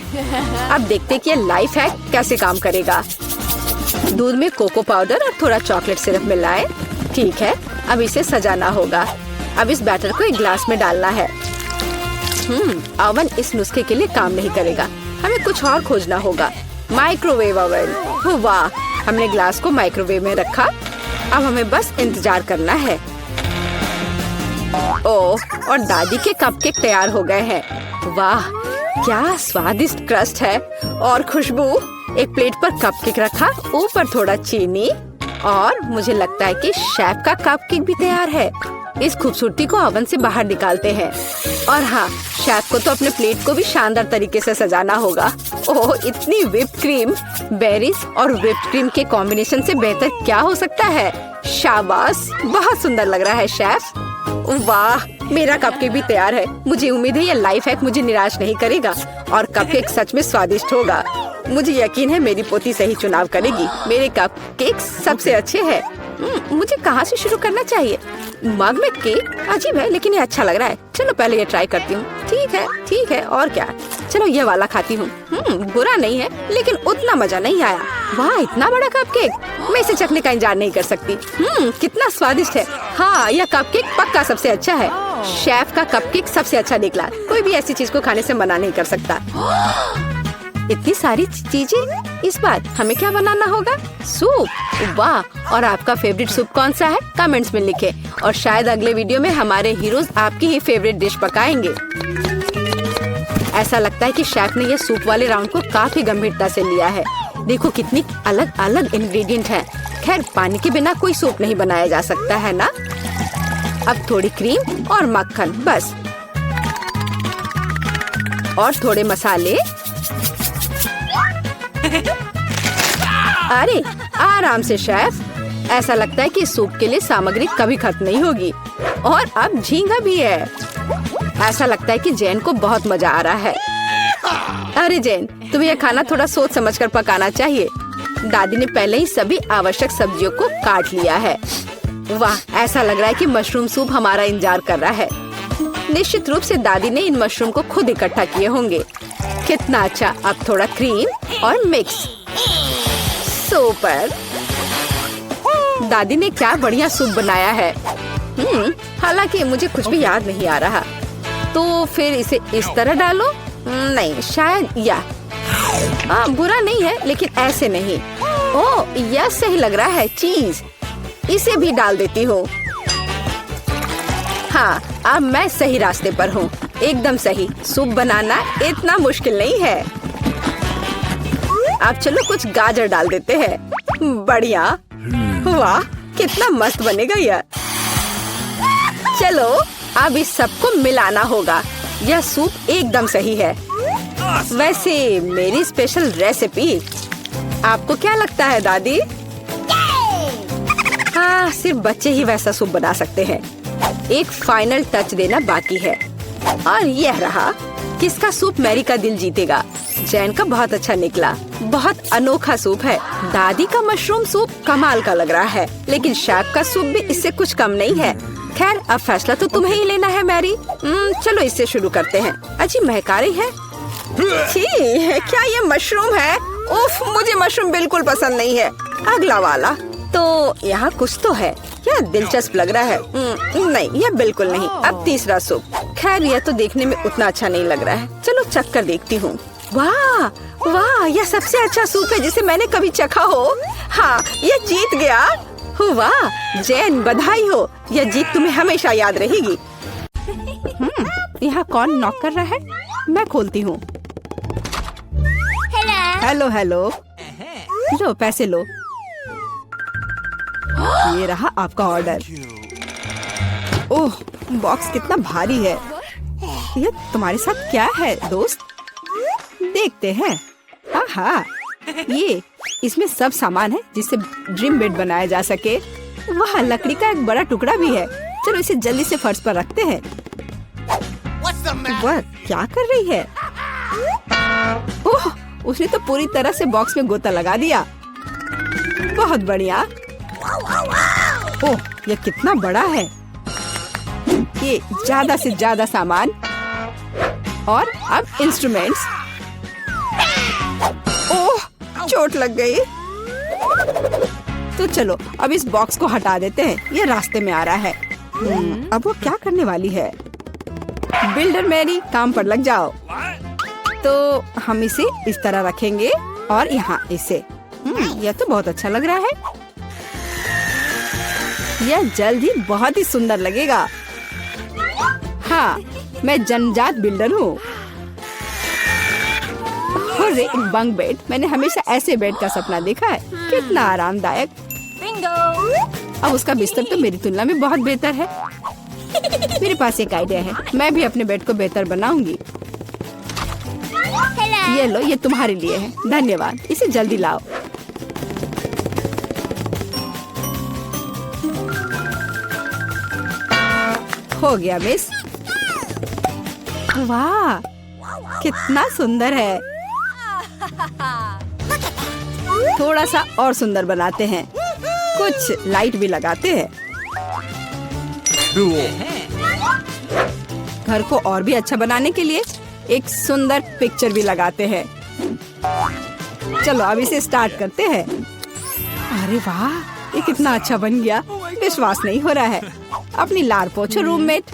A: अब देखते कि यह लाइफ हैक कैसे काम करेगा। दूध में कोको पाउडर और थोड़ा चॉकलेट सिरप मिलाएं। ठीक है, अब इसे सजाना होगा। अब इस बैटर को एक ग्लास में डालना है। ओवन इस नुस्खे के लिए काम नहीं करेगा। हमें कुछ और खोजना होगा। Microwave oven. वाह, हमने ग्लास को माइक्रोवेव में रखा। अब हमें बस इंतजार करना है। ओह, और दादी के कपकेक तैयार हो गए हैं। वाह, क्या स्वादिष्ट क्रस्ट है और खुशबू। एक प्लेट पर कपकेक रखा, ऊपर थोड़ा चीनी और मुझे लगता है कि शेफ का कपकेक भी तैयार है। इस खूबसूरती को ओवन से बाहर निकालते हैं। और हाँ, शेफ को तो अपने प्लेट को भी शानदार तरीके से सजाना होगा। ओह, इतनी व्हिप्ड क्रीम, बेरीज और व्हिप्ड क्रीम के कॉम्बिनेशन से बेहतर क्या हो सकता है। शाबाश, बहुत सुंदर लग रहा है शेफ। वाह, मेरा कपकेक भी तैयार है। मुझे उम्मीद है ये लाइफ हैक मुझे निराश नहीं करेगा और कपकेक सच में स्वादिष्ट होगा। मुझे यकीन है मेरी पोती सही चुनाव करेगी। मेरे कपकेक सबसे अच्छे हैं। मुझे कहाँ से शुरू करना चाहिए? मग में केक अजीब है, लेकिन ये अच्छा लग रहा है। चलो पहले ये ट्राई करती हूँ। ठीक है, और क्या। चलो ये वाला खाती हूँ। बुरा नहीं है, लेकिन उतना मजा नहीं आया। वाह, इतना बड़ा कपकेक, मैं इसे चखने का इंतजार नहीं कर सकती। कितना स्वादिष्ट है। हाँ, यह कपकेक पक्का सबसे अच्छा है। शेफ का कपकेक सबसे अच्छा निकला। कोई भी ऐसी चीज को खाने से मना नहीं कर सकता। इतनी सारी चीजें। इस बार हमें क्या बनाना होगा? सूप। वाह, और आपका फेवरेट सूप कौन सा है? कमेंट्स में लिखें और शायद अगले वीडियो में हमारे हीरोज आपकी ही फेवरेट डिश पकाएंगे। ऐसा लगता है कि शेफ ने ये सूप वाले राउंड को काफी गंभीरता से लिया है। देखो कितनी अलग अलग इंग्रेडिएंट हैं। खैर, पानी के बिना कोई सूप नहीं बनाया जा सकता है ना। अब थोड़ी क्रीम और मक्खन बस, और थोड़े मसाले। अरे आराम से शेफ। ऐसा लगता है कि सूप के लिए सामग्री कभी खत्म नहीं होगी। और अब झींगा भी है। ऐसा लगता है कि जैन को बहुत मजा आ रहा है। अरे जैन, तुम्हें यह खाना थोड़ा सोच समझकर पकाना चाहिए। दादी ने पहले ही सभी आवश्यक सब्जियों को काट लिया है। वाह, ऐसा लग रहा है कि मशरूम सूप हमारा इंतजार कर रहा है। निश्चित रूप से दादी ने इन मशरूम को खुद इकट्ठा किए होंगे। कितना अच्छा। अब थोड़ा क्रीम और मिक्स। सुपर। दादी ने क्या बढ़िया सूप बनाया है। हालांकि मुझे कुछ भी याद नहीं आ रहा। तो फिर इसे इस तरह डालो। नहीं, शायद बुरा नहीं है, लेकिन ऐसे नहीं। ओह, यह सही लग रहा है। चीज इसे भी डाल देती हूँ। हाँ, अब मैं सही रास्ते पर हूँ। एकदम सही। सूप बनाना इतना मुश्किल नहीं है। अब चलो कुछ गाजर डाल देते हैं। बढ़िया। वाह, कितना मस्त बनेगा यह। चलो अब इस सबको मिलाना होगा। यह सूप एकदम सही है। वैसे मेरी स्पेशल रेसिपी। आपको क्या लगता है दादी? हाँ, सिर्फ बच्चे ही वैसा सूप बना सकते हैं। एक फाइनल टच देना बाकी है। और यह रहा। किसका सूप मैरी का दिल जीतेगा? जैन का बहुत अच्छा निकला। बहुत अनोखा सूप है। दादी का मशरूम सूप कमाल का लग रहा है, लेकिन शेफ का सूप भी इससे कुछ कम नहीं है। खैर, अब फैसला तो तुम्हें ही लेना है मैरी। चलो इससे शुरू करते हैं। अजी, महका रही है। छी, क्या ये मशरूम है? उफ, मुझे मशरूम बिल्कुल पसंद नहीं है। अगला वाला। तो यहाँ कुछ तो है। यह दिलचस्प लग रहा है। नहीं, यह बिल्कुल नहीं। अब तीसरा सूप। खैर, यह तो देखने में उतना अच्छा नहीं लग रहा है। चलो चख कर देखती हूँ। वाह वाह, यह सबसे अच्छा सूप है जिसे मैंने कभी चखा हो। हाँ, यह जीत गया। वाह जैन, बधाई हो। यह जीत तुम्हें हमेशा याद रहेगी। यहाँ कौन नॉक कर रहा है? मैं खोलती हूँ। Hello hello. लो, पैसे लो। ये रहा आपका ऑर्डर। ओह, बॉक्स कितना भारी है। ये तुम्हारे साथ क्या है दोस्त? देखते हैं। हाँ, ये इसमें सब सामान है जिससे ड्रीम बेड बनाया जा सके। वहाँ लकड़ी का एक बड़ा टुकड़ा भी है। चलो इसे जल्दी से फर्श पर रखते हैं। वह क्या कर रही है? ओह, उसने तो पूरी तरह से बॉक्स में गोता लगा दिया। बहुत बढ़िया। ओह, यह कितना बड़ा है। ये ज्यादा से ज्यादा सामान और अब इंस्ट्रूमेंट्स। ओह, चोट लग गई। तो चलो अब इस बॉक्स को हटा देते हैं। ये रास्ते में आ रहा है। अब वो क्या करने वाली है? बिल्डर मैरी, काम पर लग जाओ। तो हम इसे इस तरह रखेंगे और यहाँ इसे। यह तो बहुत अच्छा लग रहा है। यह जल्द ही बहुत ही सुंदर लगेगा। हाँ, मैं जन्मजात बिल्डर हूँ। एक बंक बेड, मैंने हमेशा ऐसे बेड का सपना देखा है। कितना आरामदायक। अब उसका बिस्तर तो मेरी तुलना में बहुत बेहतर है। मेरे पास एक आइडिया है, मैं भी अपने बेड को बेहतर बनाऊंगी। ये लो, ये तुम्हारे लिए है। धन्यवाद, इसे जल्दी लाओ। हो गया मिस। वाह, कितना सुंदर है। थोड़ा सा और सुंदर बनाते हैं, कुछ लाइट भी लगाते हैं। घर को और भी अच्छा बनाने के लिए एक सुंदर पिक्चर भी लगाते हैं। चलो अब इसे स्टार्ट करते हैं। अरे वाह, ये कितना अच्छा बन गया। विश्वास नहीं हो रहा है। अपनी लार पोछो रूममेट।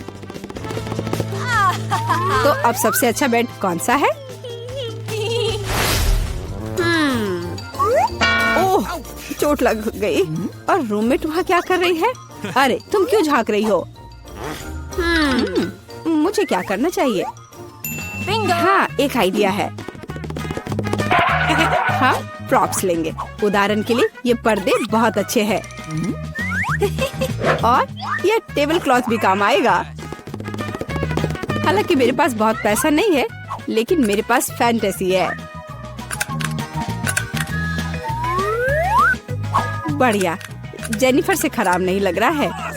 A: तो अब सबसे अच्छा बेड कौन सा है? ओह, चोट लग गई। और रूममेट वहाँ क्या कर रही है? अरे तुम क्यों झांक रही हो? मुझे क्या करना चाहिए? हाँ, एक आइडिया है। हाँ, प्रॉप्स लेंगे। उदाहरण के लिए ये पर्दे बहुत अच्छे हैं। और ये टेबल क्लॉथ भी काम आएगा। हालांकि मेरे पास बहुत पैसा नहीं है, लेकिन मेरे पास फैंटेसी है। बढ़िया, जेनिफर से खराब नहीं लग रहा है।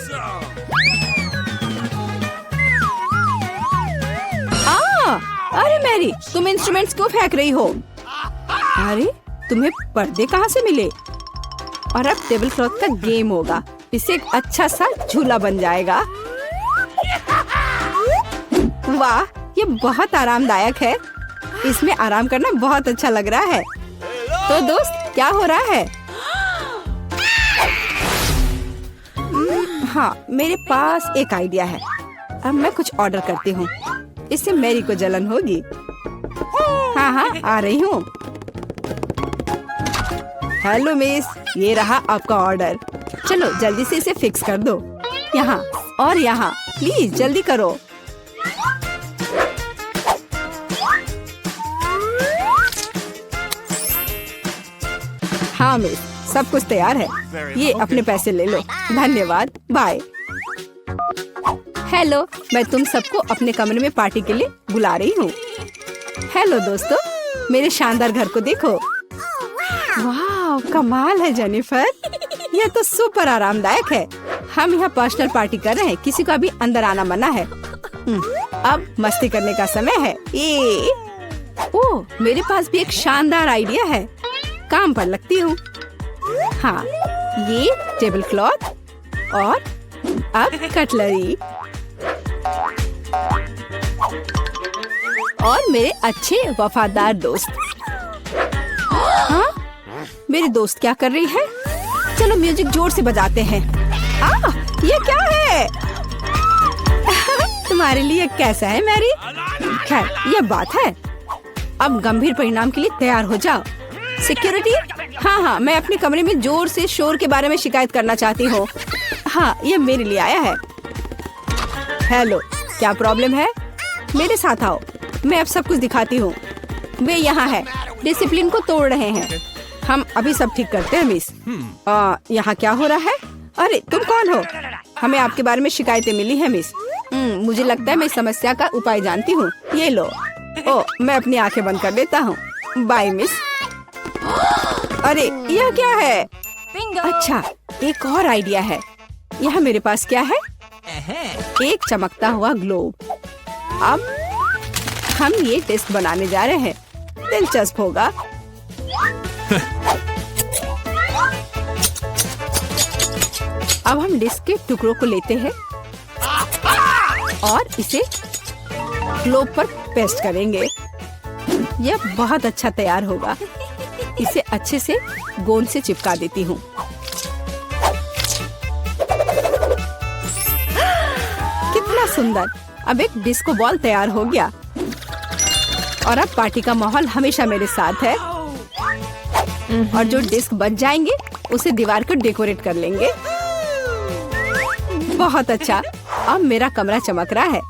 A: अरे मैरी, तुम इंस्ट्रूमेंट्स क्यों फेंक रही हो? अरे तुम्हें पर्दे कहाँ से मिले? और अब टेबल क्लॉथ का गेम होगा। इससे एक अच्छा सा झूला बन जाएगा। वाह, ये बहुत आरामदायक है। इसमें आराम करना बहुत अच्छा लग रहा है। तो दोस्त, क्या हो रहा है? हाँ, मेरे पास एक आइडिया है। अब मैं कुछ ऑर्डर करती हूँ। इससे मैरी को जलन होगी। हाँ, आ रही हूँ। हेलो मिस, ये रहा आपका ऑर्डर। चलो जल्दी से इसे फिक्स कर दो। यहाँ और यहाँ, प्लीज जल्दी करो। हाँ मिस, सब कुछ तैयार है। ये अपने पैसे ले लो। धन्यवाद, बाय। हेलो, मैं तुम सबको अपने कमरे में पार्टी के लिए बुला रही हूँ। हेलो दोस्तों, मेरे शानदार घर को देखो। वाह, कमाल है जेनिफर। यह तो सुपर आरामदायक है। हम यहाँ पर्सनल पार्टी कर रहे हैं, किसी को अभी अंदर आना मना है। अब मस्ती करने का समय है। ओह, मेरे पास भी एक शानदार आइडिया है। काम पर लगती हूँ। हाँ, ये टेबल क्लॉथ और अब कटलरी और मेरे अच्छे वफादार दोस्त। हाँ, मेरी दोस्त क्या कर रही है? चलो म्यूजिक जोर से बजाते हैं। ये क्या है? तुम्हारे लिए कैसा है मैरी? खैर, ये बात है। अब गंभीर परिणाम के लिए तैयार हो जाओ। सिक्योरिटी, हाँ, मैं अपने कमरे में जोर से शोर के बारे में शिकायत करना चाहती हूँ। हाँ, ये मेरे लिए आया है। हेलो, क्या प्रॉब्लम है? मेरे साथ आओ, मैं अब सब कुछ दिखाती हूँ। वे यहाँ है, डिसिप्लिन को तोड़ रहे हैं। हम अभी सब ठीक करते हैं मिस। यहाँ क्या हो रहा है? अरे तुम कौन हो? हमें आपके बारे में शिकायतें मिली है मिस। मुझे लगता है मैं इस समस्या का उपाय जानती हूँ। ये लो। मैं अपनी आंखें बंद कर लेता हूँ। Bye miss. अरे यह क्या है? अच्छा, एक और आइडिया है। यहाँ मेरे पास क्या है? एक चमकता हुआ ग्लोब। अब हम ये टेस्ट बनाने जा रहे हैं। दिलचस्प होगा। अब हम डिस्क के टुकड़ों को लेते हैं और इसे ग्लोब पर पेस्ट करेंगे। यह बहुत अच्छा तैयार होगा। इसे अच्छे से गोंद से चिपका देती हूँ। कितना सुंदर। अब एक डिस्को बॉल तैयार हो गया और अब पार्टी का माहौल हमेशा मेरे साथ है। और जो डिस्क बच जाएंगे उसे दीवार को डेकोरेट कर लेंगे। बहुत अच्छा, अब मेरा कमरा चमक रहा है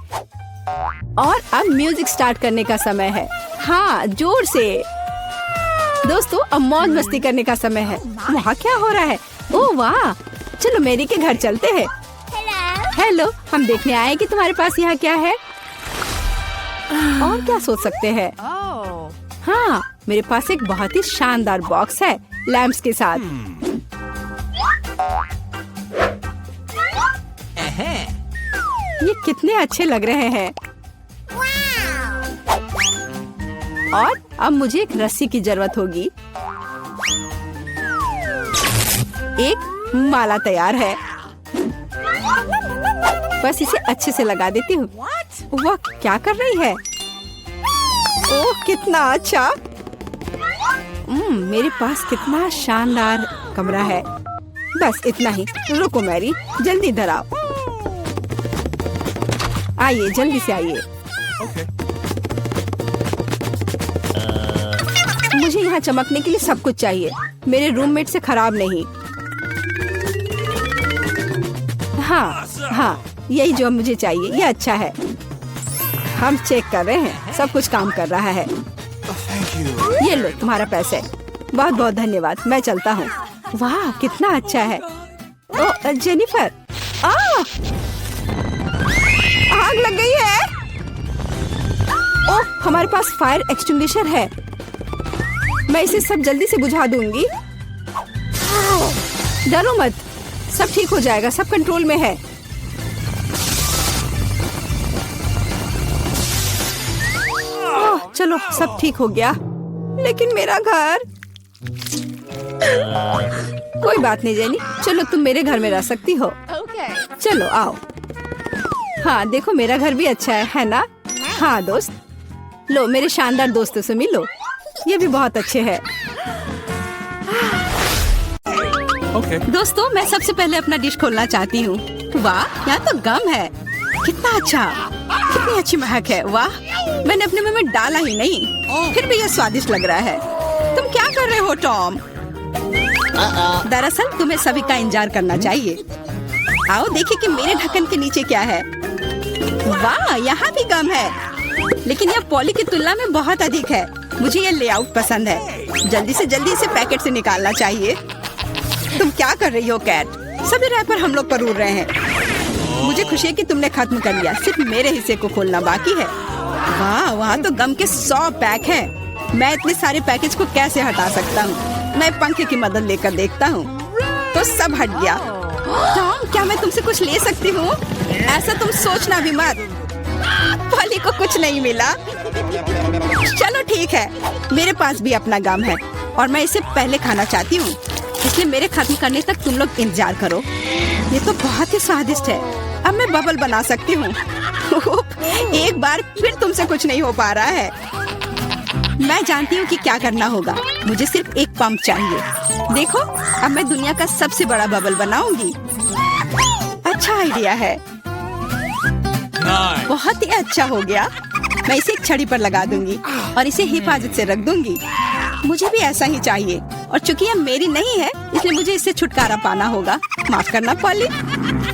A: और अब म्यूजिक स्टार्ट करने का समय है। हाँ, जोर से। दोस्तों, अब मौज मस्ती करने का समय है। वहाँ क्या हो रहा है? ओह वाह, चलो मेरी के घर चलते हैं। हेलो, हम देखने आए कि तुम्हारे पास यहाँ क्या है। और क्या सोच सकते हैं? हाँ, मेरे पास एक बहुत ही शानदार बॉक्स है लैंप्स के साथ। ये कितने अच्छे लग रहे हैं। और अब मुझे एक रस्सी की जरूरत होगी। एक माला तैयार है, बस इसे अच्छे से लगा देती हूँ। वह क्या कर रही है? ओह, कितना अच्छा। मेरे पास कितना शानदार कमरा है। बस इतना ही। रुको मैरी, जल्दी इधर आओ। आइए, जल्दी से आइए।
B: Okay.
A: मुझे यहाँ चमकने के लिए सब कुछ चाहिए, मेरे रूममेट से खराब नहीं। हाँ हाँ, यही जो मुझे चाहिए, ये अच्छा है। हम चेक कर रहे हैं, सब कुछ काम कर रहा है।
B: Oh, thank you.
A: ये लो तुम्हारा पैसे। बहुत बहुत धन्यवाद, मैं चलता हूँ। वाह, कितना अच्छा है। ओह जेनिफर, आग लग गई है। ओह, हमारे पास फायर एक्सटिंग्विशर है। मैं इसे सब जल्दी से बुझा दूंगी। डरो मत, सब ठीक हो जाएगा, सब कंट्रोल में है। ओह, चलो सब ठीक हो गया। लेकिन मेरा घर। कोई बात नहीं जेनी, चलो तुम मेरे घर में रह सकती हो। चलो आओ। हाँ देखो, मेरा घर भी अच्छा है ना? हाँ दोस्त, लो मेरे शानदार दोस्तों से मिलो, ये भी बहुत अच्छे हैं।
B: Okay.
A: दोस्तों, मैं सबसे पहले अपना डिश खोलना चाहती हूँ। वाह, यहाँ तो गम है। कितना अच्छा, कितनी अच्छी महक है। वाह, मैंने अपने मुंह में डाला ही नहीं, फिर भी ये स्वादिष्ट लग रहा है। तुम क्या कर रहे हो टॉम? दरअसल तुम्हें सभी का इंतजार करना चाहिए। आओ देखिए कि मेरे ढक्कन के नीचे क्या है। वाह, यहाँ भी गम है, लेकिन यह पॉली की तुलना में बहुत अधिक है। मुझे यह लेआउट पसंद है। जल्दी से जल्दी इसे पैकेट से निकालना चाहिए। तुम क्या कर रही हो कैट? सभी रैपर हम लोग पर उड़ रहे हैं। मुझे खुशी है कि तुमने खत्म कर लिया, सिर्फ मेरे हिस्से को खोलना बाकी है। वाह, वहाँ तो गम के 100 पैक हैं। मैं इतने सारे पैकेज को कैसे हटा सकता हूँ? मैं पंखे की मदद लेकर देखता हूँ, तो सब हट गया। टॉम, क्या मैं तुमसे कुछ ले सकती हूँ? ऐसा तुम सोचना भी मत। पॉली को कुछ नहीं मिला। चलो ठीक है, मेरे पास भी अपना गम है और मैं इसे पहले खाना चाहती हूँ, इसलिए मेरे खत्म करने तक तुम लोग इंतजार करो। ये तो बहुत ही स्वादिष्ट है। अब मैं बबल बना सकती हूँ। एक बार फिर तुमसे कुछ नहीं हो पा रहा है। मैं जानती हूँ कि क्या करना होगा। मुझे सिर्फ एक पंप चाहिए। देखो, अब मैं दुनिया का सबसे बड़ा बबल बनाऊंगी। अच्छा आइडिया है।
B: Nice.
A: बहुत ही अच्छा हो गया। मैं इसे एक छड़ी पर लगा दूंगी और इसे हिफाजत से रख दूंगी। मुझे भी ऐसा ही चाहिए, और चूंकि यह मेरी नहीं है, इसलिए मुझे इससे छुटकारा पाना होगा। माफ करना पॉली,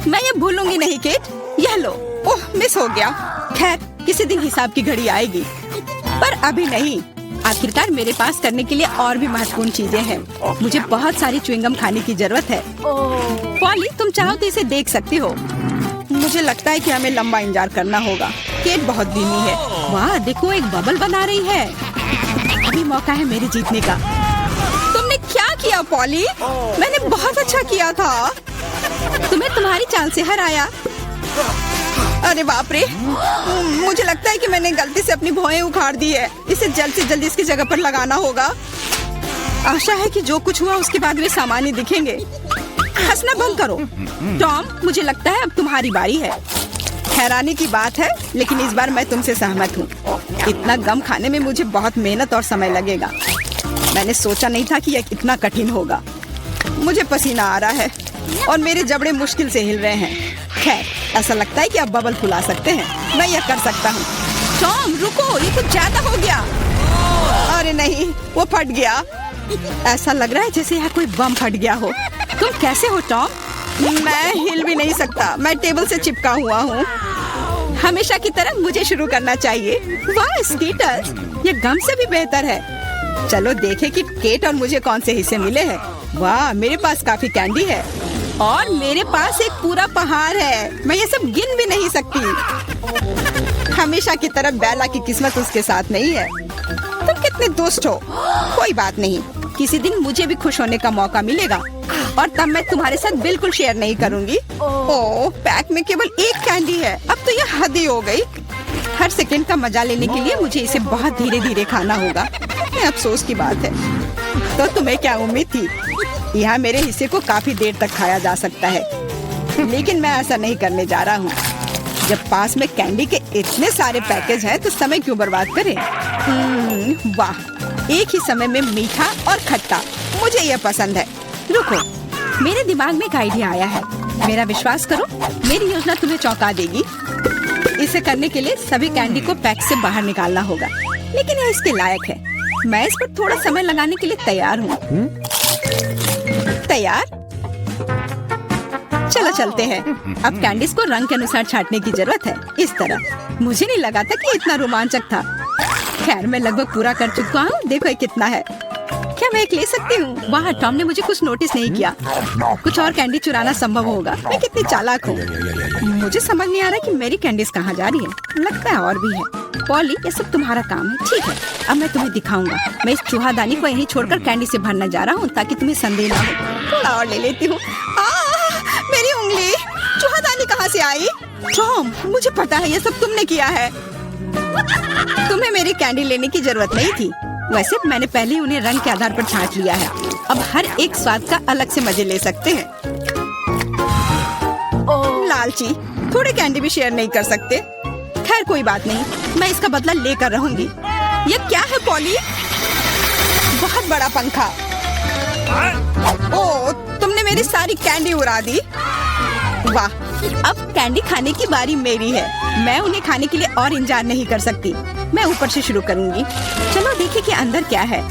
A: मैं ये भूलूंगी नहीं केट। यह लो। ओह, मिस हो गया। खैर, किसी दिन हिसाब की घड़ी आएगी, पर अभी नहीं। आखिरकार मेरे पास करने के लिए और भी महत्वपूर्ण चीजें हैं। मुझे बहुत सारी च्युइंगम खाने की जरूरत है। पॉली, तुम चाहो तो इसे देख सकती हो। मुझे लगता है कि हमें लंबा इंतजार करना होगा। केट बहुत धीमी है। वाह, देखो एक बबल बना रही है। अभी मौका है मेरे जीतने का। तुमने क्या किया पॉली? मैंने बहुत अच्छा किया था। तुम्हें तुम्हारी चाल से हराया। अरे बाप रे, मुझे लगता है कि मैंने गलती से अपनी भौहें उखाड़ दी है। इसे जल्द से जल्द इसकी जगह पर लगाना होगा। आशा है कि जो कुछ हुआ उसके बाद वे सामान्य दिखेंगे। हंसना बंद करो। टॉम, मुझे लगता है अब तुम्हारी बारी है। हैरानी की बात है, लेकिन इस बार मैं तुमसे सहमत हूँ। इतना गम खाने में मुझे बहुत मेहनत और समय लगेगा। मैंने सोचा नहीं था कि यह इतना कठिन होगा। मुझे पसीना आ रहा है और मेरे जबड़े मुश्किल से हिल रहे हैं। खैर, ऐसा लगता है कि आप बबल फुला सकते हैं। मैं यह कर सकता हूँ। टॉम रुको, ये कुछ ज्यादा हो गया। अरे नहीं, वो फट गया। ऐसा लग रहा है जैसे यहाँ कोई बम फट गया हो। तुम कैसे हो टॉम? मैं हिल भी नहीं सकता, मैं टेबल से चिपका हुआ हूँ। हमेशा की तरह मुझे शुरू करना चाहिए। वाह स्कीटर, ये गम से भी बेहतर है। चलो देखें कि केट और मुझे कौन से हिस्से मिले हैं। वाह, मेरे पास काफी कैंडी है और मेरे पास एक पूरा पहाड़ है। मैं ये सब गिन भी नहीं सकती। हमेशा की तरह बेला की किस्मत उसके साथ नहीं है। तुम कितने दुष्ट हो। कोई बात नहीं, किसी दिन मुझे भी खुश होने का मौका मिलेगा और तब मैं तुम्हारे साथ बिल्कुल शेयर नहीं करूंगी। ओह, पैक में केवल एक कैंडी है। अब तो ये हद ही हो गई। हर सेकंड का मजा लेने के लिए मुझे इसे बहुत धीरे धीरे खाना होगा। ये अफसोस की बात है। तो तुम्हें क्या उम्मीद थी? यहाँ मेरे हिस्से को काफी देर तक खाया जा सकता है, लेकिन मैं ऐसा नहीं करने जा रहा हूँ। जब पास में कैंडी के इतने सारे पैकेज हैं, तो समय क्यों बर्बाद करें? वाह, एक ही समय में मीठा और खट्टा, मुझे यह पसंद है। रुको, मेरे दिमाग में एक आइडिया आया है। मेरा विश्वास करो, मेरी योजना तुम्हें चौंका देगी। इसे करने के लिए सभी कैंडी को पैक से बाहर निकालना होगा, लेकिन यह इसके लायक है। मैं इस पर थोड़ा समय लगाने के लिए तैयार हूँ। तैयार? चलो चलते हैं। अब कैंडीज को रंग के अनुसार छांटने की जरूरत है। इस तरह। मुझे नहीं लगा था कि इतना रोमांचक था। खैर, मैं लगभग पूरा कर चुका हूँ। देखो ये कितना है। क्या मैं एक ले सकती हूँ? वाह, टॉम ने मुझे कुछ नोटिस नहीं किया। कुछ और कैंडी चुराना संभव होगा। मैं कितनी चालाक हूँ। मुझे समझ नहीं आ रहा कि मेरी कैंडीज कहाँ जा रही है। लगता है और भी है। पॉली, ये सब तुम्हारा काम है। ठीक है, अब मैं तुम्हें दिखाऊंगा। मैं इस चूहादानी को यहीं छोड़कर कैंडी से भरने जा रहा हूँ, ताकि तुम्हें संदेह ना हो। थोड़ा और ले लेती हूँ। मेरी उंगली! चूहादानी कहाँ से आई? टॉम, मुझे पता है ये सब तुमने किया है। तुम्हें मेरी कैंडी लेने की जरूरत नहीं थी। वैसे मैंने पहले ही उन्हें रंग के आधार पर छांट लिया है। अब हर एक स्वाद का अलग से मजे ले सकते हैं। लालची, थोड़े कैंडी भी शेयर नहीं कर सकते। खैर कोई बात नहीं, मैं इसका बदला लेकर रहूंगी। ये क्या है पॉली? बहुत बड़ा पंखा। ओह, तुमने मेरी सारी कैंडी उड़ा दी। वाह, अब कैंडी खाने की बारी मेरी है। मैं उन्हें खाने के लिए और इंतजार नहीं कर सकती। मैं ऊपर से शुरू करूंगी। चलो देखिए कि अंदर क्या है।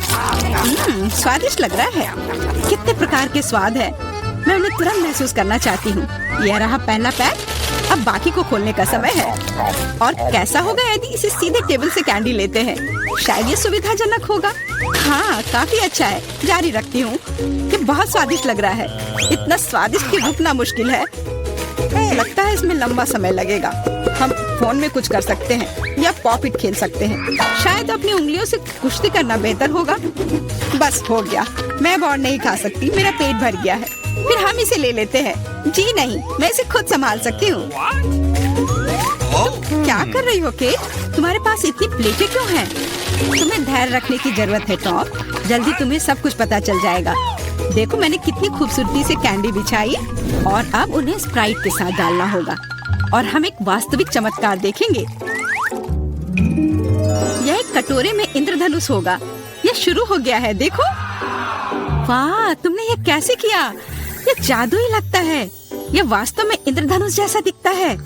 A: स्वादिष्ट लग रहा है। कितने प्रकार के स्वाद है। मैं उन्हें तुरंत महसूस करना चाहती हूँ। यह रहा पहला पैक। अब बाकी को खोलने का समय है। और कैसा होगा यदि इसे सीधे टेबल से कैंडी लेते हैं? शायद ये सुविधाजनक होगा। हाँ, काफी अच्छा है। जारी रखती हूँ। ये बहुत स्वादिष्ट लग रहा है। इतना स्वादिष्ट कि रुकना मुश्किल है। लगता है इसमें लंबा समय लगेगा। हम फोन में कुछ कर सकते हैं या पॉपिट खेल सकते हैं। शायद अपनी उंगलियों से कुश्ती करना बेहतर होगा। बस हो गया। मैं अब और नहीं खा सकती। मेरा पेट भर गया है। फिर हम इसे ले लेते हैं। जी नहीं, मैं इसे खुद संभाल सकती हूँ। क्या कर रही हो केट? तुम्हारे पास इतनी प्लेटें क्यों हैं? तुम्हें धैर्य रखने की जरूरत है टॉम। जल्दी तुम्हें सब कुछ पता चल जाएगा। देखो मैंने कितनी खूबसूरती से कैंडी बिछाई और अब उन्हें स्प्राइट के साथ डालना होगा और हम एक वास्तविक चमत्कार देखेंगे। यह एक कटोरे में इंद्रधनुष होगा। यह शुरू हो गया है। देखो, वाह, तुमने ये कैसे किया? ये जादू ही लगता है। यह वास्तव में इंद्रधनुष जैसा दिखता है।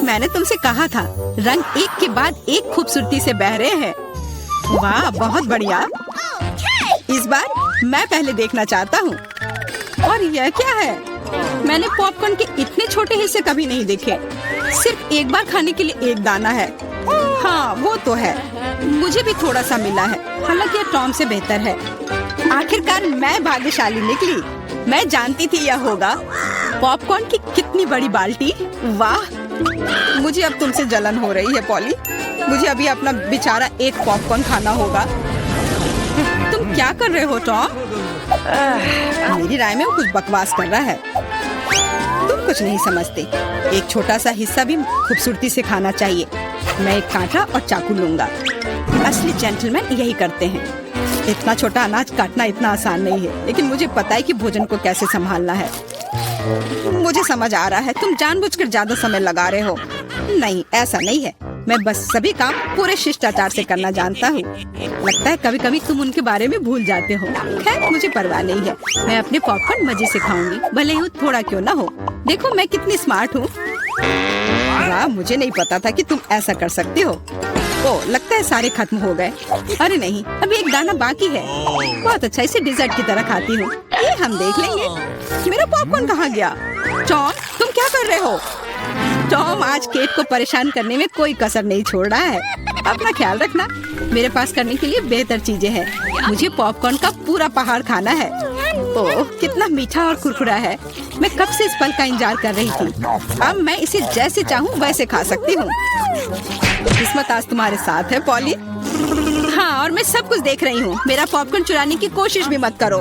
A: मैंने तुमसे कहा था, रंग एक के बाद एक खूबसूरती से बह रहे हैं। वाह, बहुत बढ़िया। इस बार मैं पहले देखना चाहता हूँ। और यह क्या है? मैंने पॉपकॉर्न के इतने छोटे हिस्से कभी नहीं देखे। सिर्फ एक बार खाने के लिए एक दाना है। हाँ, वो तो है। मुझे भी थोड़ा सा मिला है, हालांकि यह टॉम से बेहतर है। आखिरकार मैं भाग्यशाली निकली। मैं जानती थी यह होगा। पॉपकॉर्न की कितनी बड़ी बाल्टी। वाह, मुझे अब तुमसे जलन हो रही है पॉली। मुझे अभी अपना बेचारा एक पॉपकॉर्न खाना होगा। तुम क्या कर रहे हो टॉम? मेरी राय में वो कुछ बकवास कर रहा है। तुम कुछ नहीं समझते। एक छोटा सा हिस्सा भी खूबसूरती से खाना चाहिए। मैं एक कांटा और चाकू लूंगा। असली जेंटलमैन यही करते हैं। इतना छोटा अनाज काटना इतना आसान नहीं है, लेकिन मुझे पता है कि भोजन को कैसे संभालना है। मुझे समझ आ रहा है, तुम जानबूझकर ज्यादा समय लगा रहे हो। नहीं, ऐसा नहीं है। मैं बस सभी काम पूरे शिष्टाचार से करना जानता हूँ। लगता है कभी कभी तुम उनके बारे में भूल जाते हो। खैर मुझे परवाह नहीं है, मैं अपने पॉपकॉर्न मजे से खाऊंगी, भले ही थोड़ा क्यों ना हो। देखो मैं कितनी स्मार्ट हूँ। वाह, मुझे नहीं पता था कि तुम ऐसा कर सकते हो। ओह, लगता है सारे खत्म हो गए। अरे नहीं, अभी एक दाना बाकी है। बहुत अच्छा, इसे डिजर्ट की तरह खाती हूँ। ये हम देख लेंगे। मेरा पॉपकॉर्न कहाँ गया? टॉम, तुम क्या कर रहे हो? टॉम आज केट को परेशान करने में कोई कसर नहीं छोड़ रहा है। अपना ख्याल रखना। मेरे पास करने के लिए बेहतर चीजें हैं। मुझे पॉपकॉर्न का पूरा पहाड़ खाना है। ओह, कितना मीठा और कुरकुरा है। मैं कब से इस पल का इंतजार कर रही थी। अब मैं इसे जैसे चाहूँ वैसे खा सकती हूँ। किस्मत आज तुम्हारे साथ है पॉली। हाँ, और मैं सब कुछ देख रही हूँ। मेरा पॉपकॉर्न चुराने की कोशिश भी मत करो।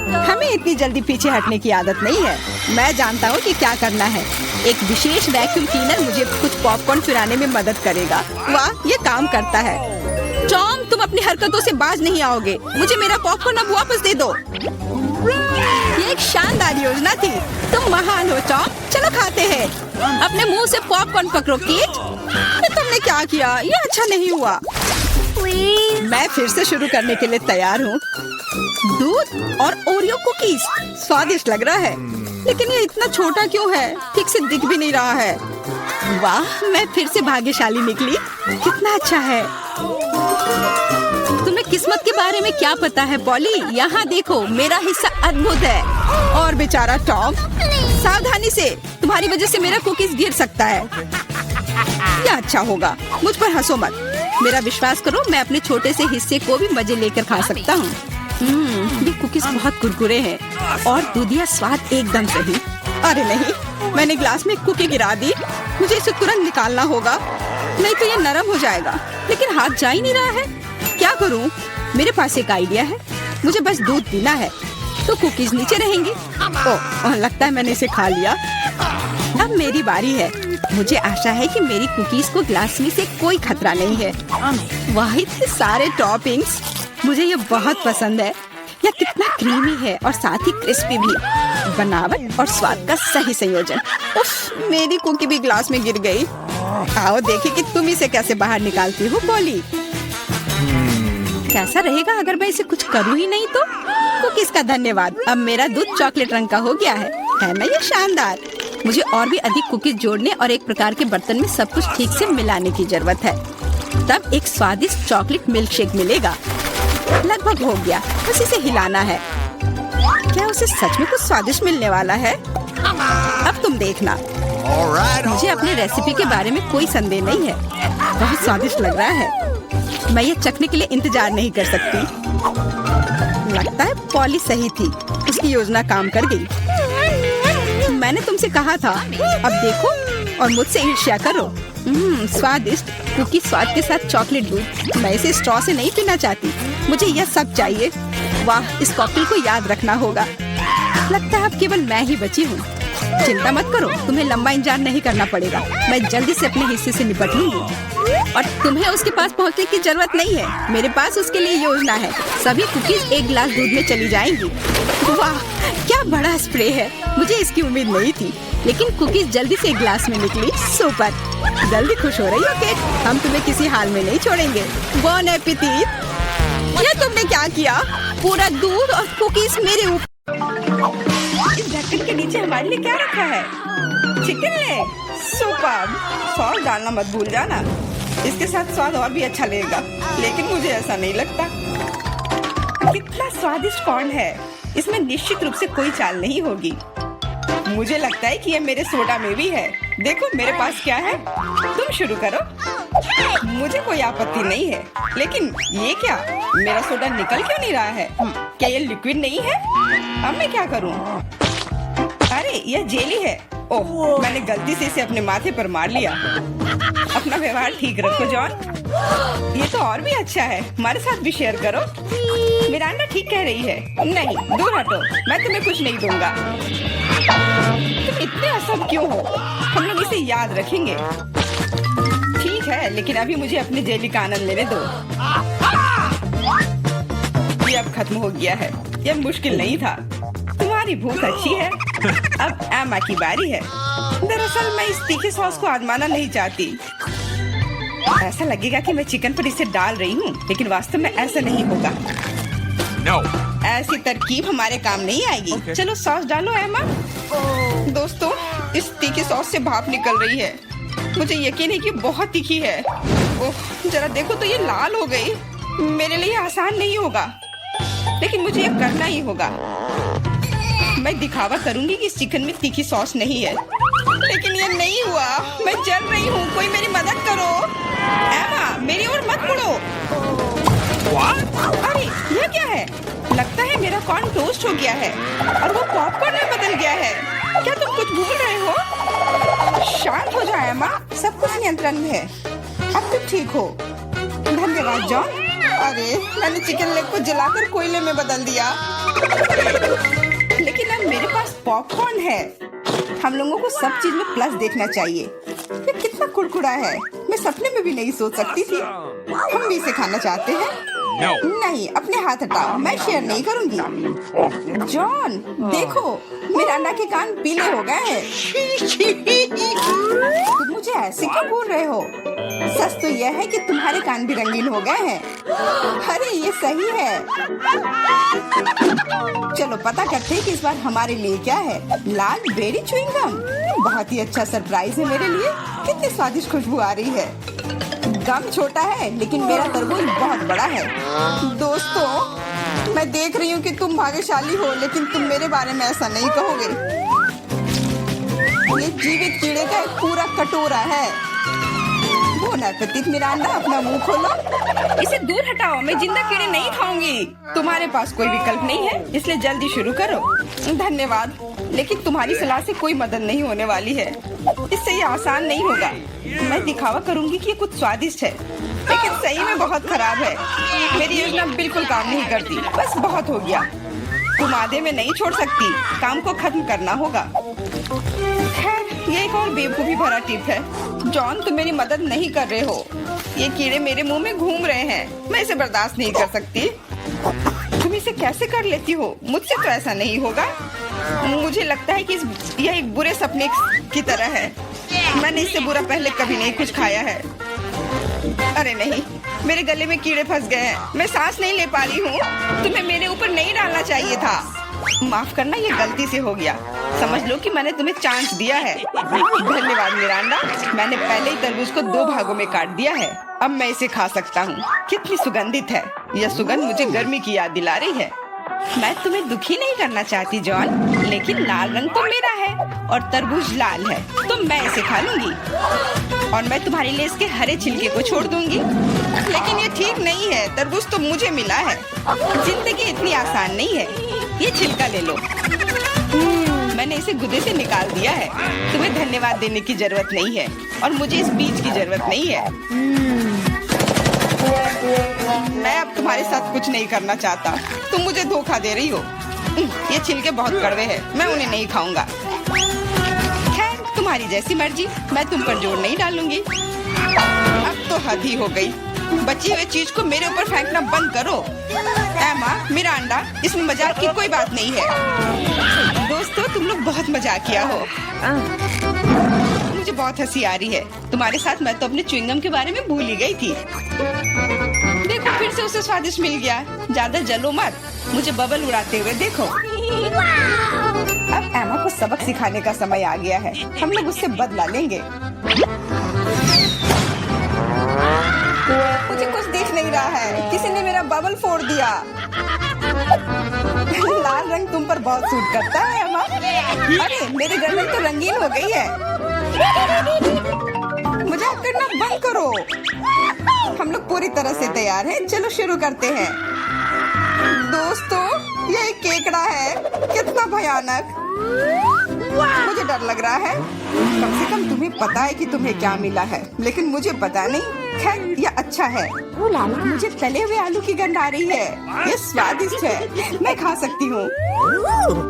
A: हमें इतनी जल्दी पीछे हटने की आदत नहीं है। मैं जानता हूँ कि क्या करना है। एक विशेष वैक्यूम क्लीनर मुझे कुछ पॉपकॉर्न चुराने में मदद करेगा। वाह, ये काम करता है। टॉम, तुम अपनी हरकतों से बाज नहीं आओगे। मुझे मेरा पॉपकॉर्न अब वापस दे दो। ये एक शानदार योजना थी। तुम महान हो टॉम। चलो खाते हैं। अपने मुंह से पॉपकॉर्न पकड़ो केट। तुमने क्या किया? ये अच्छा नहीं हुआ। मैं फिर से शुरू करने के लिए तैयार हूँ। दूध और ओरियो कुकीज, स्वादिष्ट लग रहा है, लेकिन ये इतना छोटा क्यों है? ठीक से दिख भी नहीं रहा है। वाह, मैं फिर से भाग्यशाली निकली। कितना अच्छा है। तुम्हें किस्मत के बारे में क्या पता है पॉली? यहाँ देखो, मेरा हिस्सा अद्भुत है। और बेचारा टॉम, सावधानी से, तुम्हारी वजह से मेरा कुकीज गिर सकता है। यह अच्छा होगा। मुझ पर हंसो मत। मेरा विश्वास करो, मैं अपने छोटे से हिस्से को भी मजे लेकर खा सकता हूँ। ये कुकीज बहुत कुरकुरे हैं और दूधिया स्वाद एकदम सही। अरे नहीं, मैंने ग्लास में कुकी गिरा दी। मुझे इसे तुरंत निकालना होगा, नहीं तो ये नरम हो जाएगा। लेकिन हाथ जा ही नहीं रहा है। क्या करूँ? मेरे पास एक आइडिया है। मुझे बस दूध पीना है, तो कुकीज नीचे रहेंगी। ओह, लगता है मैंने इसे खा लिया। अब मेरी बारी है। मुझे आशा है कि मेरी कुकीज को ग्लास में से कोई खतरा नहीं है। वाह, इतने सारे टॉपिंग्स। मुझे ये बहुत पसंद है। यह कितना क्रीमी है और साथ ही क्रिस्पी भी। बनावट और स्वाद का सही संयोजन। उफ, मेरी कुकी भी ग्लास में गिर गई। आओ देखें कि तुम इसे कैसे बाहर निकालती हो पॉली। कैसा रहेगा अगर मैं इसे कुछ करूँ ही नहीं तो? कुकीज का धन्यवाद। अब मेरा दूध चॉकलेट रंग का हो गया है ना? ये शानदार। मुझे और भी अधिक कुकीज जोड़ने और एक प्रकार के बर्तन में सब कुछ ठीक से मिलाने की जरूरत है। तब एक स्वादिष्ट चॉकलेट मिल्क शेक मिलेगा। लगभग हो गया, बस इसे हिलाना है। क्या उसे सच में कुछ स्वादिष्ट मिलने वाला है? अब तुम देखना। मुझे अपने रेसिपी के बारे में कोई संदेह नहीं है। बहुत स्वादिष्ट लग रहा है। मैं ये चखने के लिए इंतजार नहीं कर सकती। लगता है पॉली सही थी। उसकी योजना काम कर गई। मैंने तुमसे कहा था। अब देखो और मुझसे ईर्ष्या करो। स्वादिष्ट कुकी स्वाद के साथ चॉकलेट दूध। मैं इसे स्ट्रॉ से नहीं पीना चाहती। मुझे यह सब चाहिए। वाह, इस कॉकटेल को याद रखना होगा। लगता है अब केवल मैं ही बची हूँ। चिंता मत करो, तुम्हें लंबा इंतजार नहीं करना पड़ेगा। मैं जल्दी से अपने हिस्से से निपट लूंगी और तुम्हें उसके पास पहुँचने की जरूरत नहीं है। मेरे पास उसके लिए योजना है। सभी कुकीज एक गिलास दूध में चली जाएंगी। वाह, क्या बड़ा स्प्रे है। मुझे इसकी उम्मीद नहीं थी, लेकिन कुकीज जल्दी से एक गिलास में निकली। सुपर। जल्दी खुश हो रही हो केट? हम तुम्हें किसी हाल में नहीं छोड़ेंगे। बॉन एपेटिट। ये तुमने क्या किया? पूरा दूध और कुकीज मेरे ऊपर। इस ढक्कन के नीचे हमारे लिए क्या रखा है? Chicken leg. सुपर। सॉस डालना मत भूल जाना। इसके साथ स्वाद और भी अच्छा लगेगा, लेकिन मुझे ऐसा नहीं लगता। कितना स्वादिष्ट कॉर्न है। इसमें निश्चित रूप से कोई चाल नहीं होगी। मुझे लगता है कि ये मेरे सोडा में भी है। देखो मेरे पास क्या है। तुम शुरू करो। मुझे कोई आपत्ति नहीं है, लेकिन ये क्या? मेरा सोडा निकल क्यों नहीं रहा है? क्या ये लिक्विड नहीं है? अब मैं क्या करूं? अरे यह जेली है। ओह, मैंने गलती से इसे अपने माथे पर मार लिया। अपना व्यवहार ठीक रखो जॉन। ये तो और भी अच्छा है। हमारे साथ भी शेयर करो। मिरांडा ठीक कह रही है। नहीं, दूर हटो। मैं तुम्हें कुछ नहीं दूंगा। तुम इतने असम क्यों हो? हम लोग इसे याद रखेंगे। ठीक है, लेकिन अभी मुझे अपने जेली का आनंद लेने दो। ये अब खत्म हो गया है। यह मुश्किल नहीं था। तुम्हारी भूख अच्छी है। अब एमा की बारी है। दरअसल मैं इस तीखे सॉस को आजमाना नहीं चाहती।
C: ऐसा लगेगा कि मैं चिकन पर इसे डाल रही हूँ, लेकिन वास्तव में ऐसा नहीं होगा।
B: No.
C: ऐसी तरकीब हमारे काम नहीं आएगी।
B: Okay.
C: चलो सॉस डालो एमा। दोस्तों, इस तीखी सॉस से भाप निकल रही है। मुझे यकीन है कि बहुत तीखी है। ओह, जरा देखो तो ये लाल हो गई। मेरे लिए आसान नहीं होगा, लेकिन मुझे ये करना ही होगा। मैं दिखावा करूंगी कि इस चिकन में तीखी सॉस नहीं है, लेकिन ये नहीं हुआ। मैं जल रही हूँ, कोई मेरी मदद करो। एमा, मेरी ओर मत मुड़ो। अरे ये क्या है? लगता है मेरा कॉर्न टोस्ट हो गया है और वो पॉपकॉर्न में बदल गया है। क्या तुम कुछ भूल रहे हो? शांत हो जाओ एमा, सब कुछ नियंत्रण में है। अब तुम ठीक हो। धन्यवाद जॉन। अरे मैंने चिकन लेग को जलाकर कोयले में बदल दिया, लेकिन अब मेरे पास पॉपकॉर्न है। हम लोगों को सब चीज में प्लस देखना चाहिए। ये कितना कुड़कुड़ा है, मैं सपने में भी नहीं सोच सकती थी। हम भी इसे खाना चाहते हैं।
B: No.
C: नहीं, अपने हाथ हटाओ, मैं शेयर नहीं करूंगी। जॉन, देखो मेरे अंडा के कान पीले हो गए हैं। तुम मुझे ऐसे क्यों बोल रहे हो? सच तो यह है कि तुम्हारे कान भी रंगीन हो गए हैं। अरे ये सही है। चलो पता करते हैं कि इस बार हमारे लिए क्या है। लाल बेरी च्युइंगम, बहुत ही अच्छा सरप्राइज है मेरे लिए। कितनी स्वादिष्ट खुशबू आ रही है। गम छोटा है, लेकिन मेरा तरबूज बहुत बड़ा है। दोस्तों, मैं देख रही हूँ कि तुम भाग्यशाली हो, लेकिन तुम मेरे बारे में ऐसा नहीं कहोगे। ये जीवित कीड़े का एक पूरा कटोरा है। बोन एपेटिट मिरांडा, अपना मुंह खोलो। इसे दूर हटाओ, मैं जिंदा कीड़े नहीं खाऊंगी। तुम्हारे पास कोई विकल्प नहीं है, इसलिए जल्दी शुरू करो। धन्यवाद, लेकिन तुम्हारी सलाह से कोई मदद नहीं होने वाली है। इससे ये आसान नहीं होगा। मैं दिखावा करूंगी कि ये कुछ स्वादिष्ट है, लेकिन सही में बहुत खराब है। मेरी योजना बिल्कुल काम नहीं करती। बस बहुत हो गया। तुम आधे में नहीं छोड़ सकती, काम को खत्म करना होगा। खैर, ये एक और बेवकूफी भरा टिप है। जॉन, तुम मेरी मदद नहीं कर रहे हो। ये कीड़े मेरे मुंह में घूम रहे हैं, मैं इसे बर्दाश्त नहीं कर सकती। तुम इसे कैसे कर लेती हो? मुझसे तो ऐसा नहीं होगा। मुझे लगता है कि यह एक बुरे सपने की तरह है। मैंने इससे बुरा पहले कभी नहीं कुछ खाया है। अरे नहीं, मेरे गले में कीड़े फंस गए हैं। मैं सांस नहीं ले पा रही हूँ। तुम्हें मेरे ऊपर नहीं डालना चाहिए था। माफ करना, ये गलती से हो गया। समझ लो कि मैंने तुम्हें चांस दिया है। धन्यवाद मिरांडा। मैंने पहले ही तरबूज को 2 भागों में काट दिया है। अब मैं इसे खा सकता हूँ। कितनी सुगंधित है। यह सुगंध मुझे गर्मी की याद दिला रही है। मैं तुम्हें दुखी नहीं करना चाहती जॉन, लेकिन लाल रंग तो मेरा है और तरबूज लाल है, तो मैं इसे खा लूंगी। और मैं तुम्हारे लिए इसके हरे छिलके को छोड़ दूंगी। लेकिन ये ठीक नहीं है, तरबूज तो मुझे मिला है। जिंदगी इतनी आसान नहीं है। ये छिलका ले लो। मैंने इसे गुदे से निकाल दिया है। तुम्हें धन्यवाद देने की जरूरत नहीं है और मुझे इस बीज की जरूरत नहीं है। मैं अब तुम्हारे साथ कुछ नहीं करना चाहता। तुम मुझे धोखा दे रही हो। ये छिलके बहुत कड़वे हैं, मैं उन्हें नहीं खाऊंगा। खैर, तुम्हारी जैसी मर्जी, मैं तुम पर जोर नहीं डालूंगी। अब तो हद ही हो गई। बची हुई चीज को मेरे ऊपर फेंकना बंद करो। एमा, मिरांडा, इसमें मजाक की कोई बात नहीं है। दोस्तों, तुम लोग बहुत मजाक किया हो। मुझे बहुत हंसी आ रही है। तुम्हारे साथ मैं तो अपने च्युइंगम के बारे में भूल ही गई थी। देखो, फिर से उसे स्वादिष्ट मिल गया। ज्यादा जलो मत, मुझे बबल उड़ाते हुए देखो। अब एमा को सबक सिखाने का समय आ गया है। हम लोग उससे बदला लेंगे। मुझे कुछ दिख नहीं रहा है। किसी ने मेरा बबल फोड़ दिया। लाल रंग तुम पर बहुत सूट करता है एमा। अरे, मेरी गर्दन तो रंगीन हो गई है। मजाक करना बंद करो। हम लोग पूरी तरह से तैयार हैं। चलो शुरू करते हैं। दोस्तों, ये एक केकड़ा है। कितना भयानक। मुझे डर लग रहा है। कम से कम तुम्हें पता है कि तुम्हें क्या मिला है, लेकिन मुझे पता नहीं। खैर, यह अच्छा है। मुझे तले हुए आलू की गंध आ रही है। ये स्वादिष्ट है, मैं खा सकती हूँ।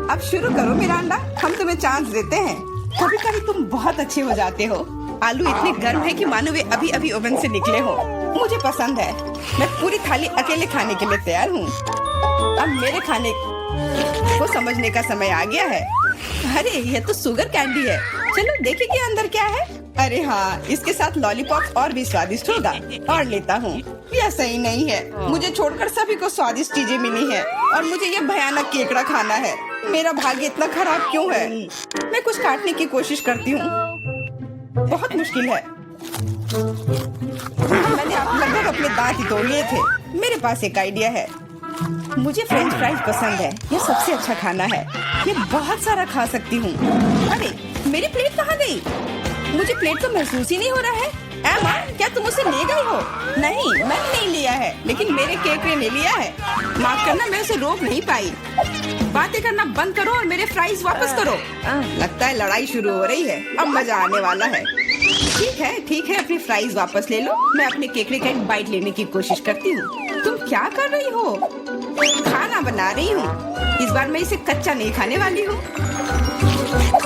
C: अब शुरू करो मिरांडा, हम तुम्हें चांस देते हैं। कभी कभी तुम बहुत अच्छे हो जाते हो। आलू इतने गर्म है कि मानो वे अभी अभी ओवन से निकले हो। मुझे पसंद है। मैं पूरी थाली अकेले खाने के लिए तैयार हूँ। अब मेरे खाने को समझने का समय आ गया है। अरे, यह तो शुगर कैंडी है। चलो देखें कि अंदर क्या है। अरे हाँ, इसके साथ लॉलीपॉप और भी स्वादिष्ट होगा। और लेता हूँ। यह सही नहीं है। मुझे छोड़कर सभी को स्वादिष्ट चीजें मिली हैं और मुझे यह भयानक केकड़ा खाना है। मेरा भाग्य इतना खराब क्यों है? मैं कुछ काटने की कोशिश करती हूँ। बहुत मुश्किल है। मैंने लगभग अपने दांत ही तोड़ लिए थे। मेरे पास एक आइडिया है। मुझे फ्रेंच फ्राइज पसंद है। यह सबसे अच्छा खाना है। ये बहुत सारा खा सकती हूँ। अरे मेरी प्लेट कहाँ गई? मुझे प्लेट तो महसूस ही नहीं हो रहा है। एमा, क्या तुम उसे ले गई हो? नहीं, मैंने नहीं लिया है, लेकिन मेरे केकड़े ने लिया है। माफ करना, मैं उसे रोक नहीं पाई। बातें करना बंद करो और मेरे फ्राइज वापस करो। लगता है लड़ाई शुरू हो रही है। अब मजा आने वाला है। ठीक है, अपनी फ्राइज वापस ले लो। मैं अपने केकड़े का एक बाइट लेने की कोशिश करती हूँ। तुम क्या कर रही हो? खाना बना रही हूँ। इस बार मैं इसे कच्चा नहीं खाने वाली हूँ।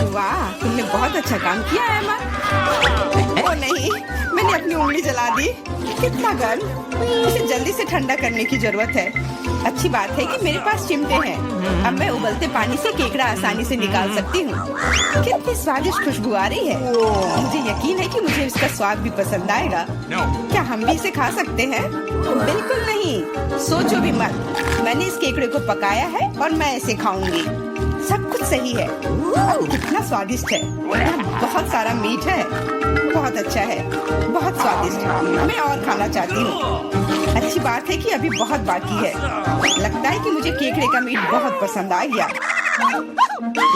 C: वाह, तुमने बहुत अच्छा काम किया एमा। ओ नहीं, मैंने अपनी उंगली जला दी। कितना गर्म। इसे जल्दी से ठंडा करने की जरूरत है। अच्छी बात है कि मेरे पास चिमटे हैं। अब मैं उबलते पानी से केकड़ा आसानी से निकाल सकती हूँ। कितनी स्वादिष्ट खुशबू आ रही है। मुझे यकीन है कि मुझे इसका स्वाद भी पसंद आएगा। क्या हम भी इसे खा सकते हैं? बिल्कुल नहीं, सोचो भी मत। मैंने इस केकड़े को पकाया है और मैं इसे खाऊंगी। सब कुछ सही है। कितना स्वादिष्ट है। बहुत सारा मीठ है। बहुत अच्छा है। बहुत स्वादिष्ट। मैं और खाना चाहती हूँ। अच्छी बात है कि अभी बहुत बाकी है। लगता है कि मुझे केकड़े का मीट बहुत पसंद आ गया।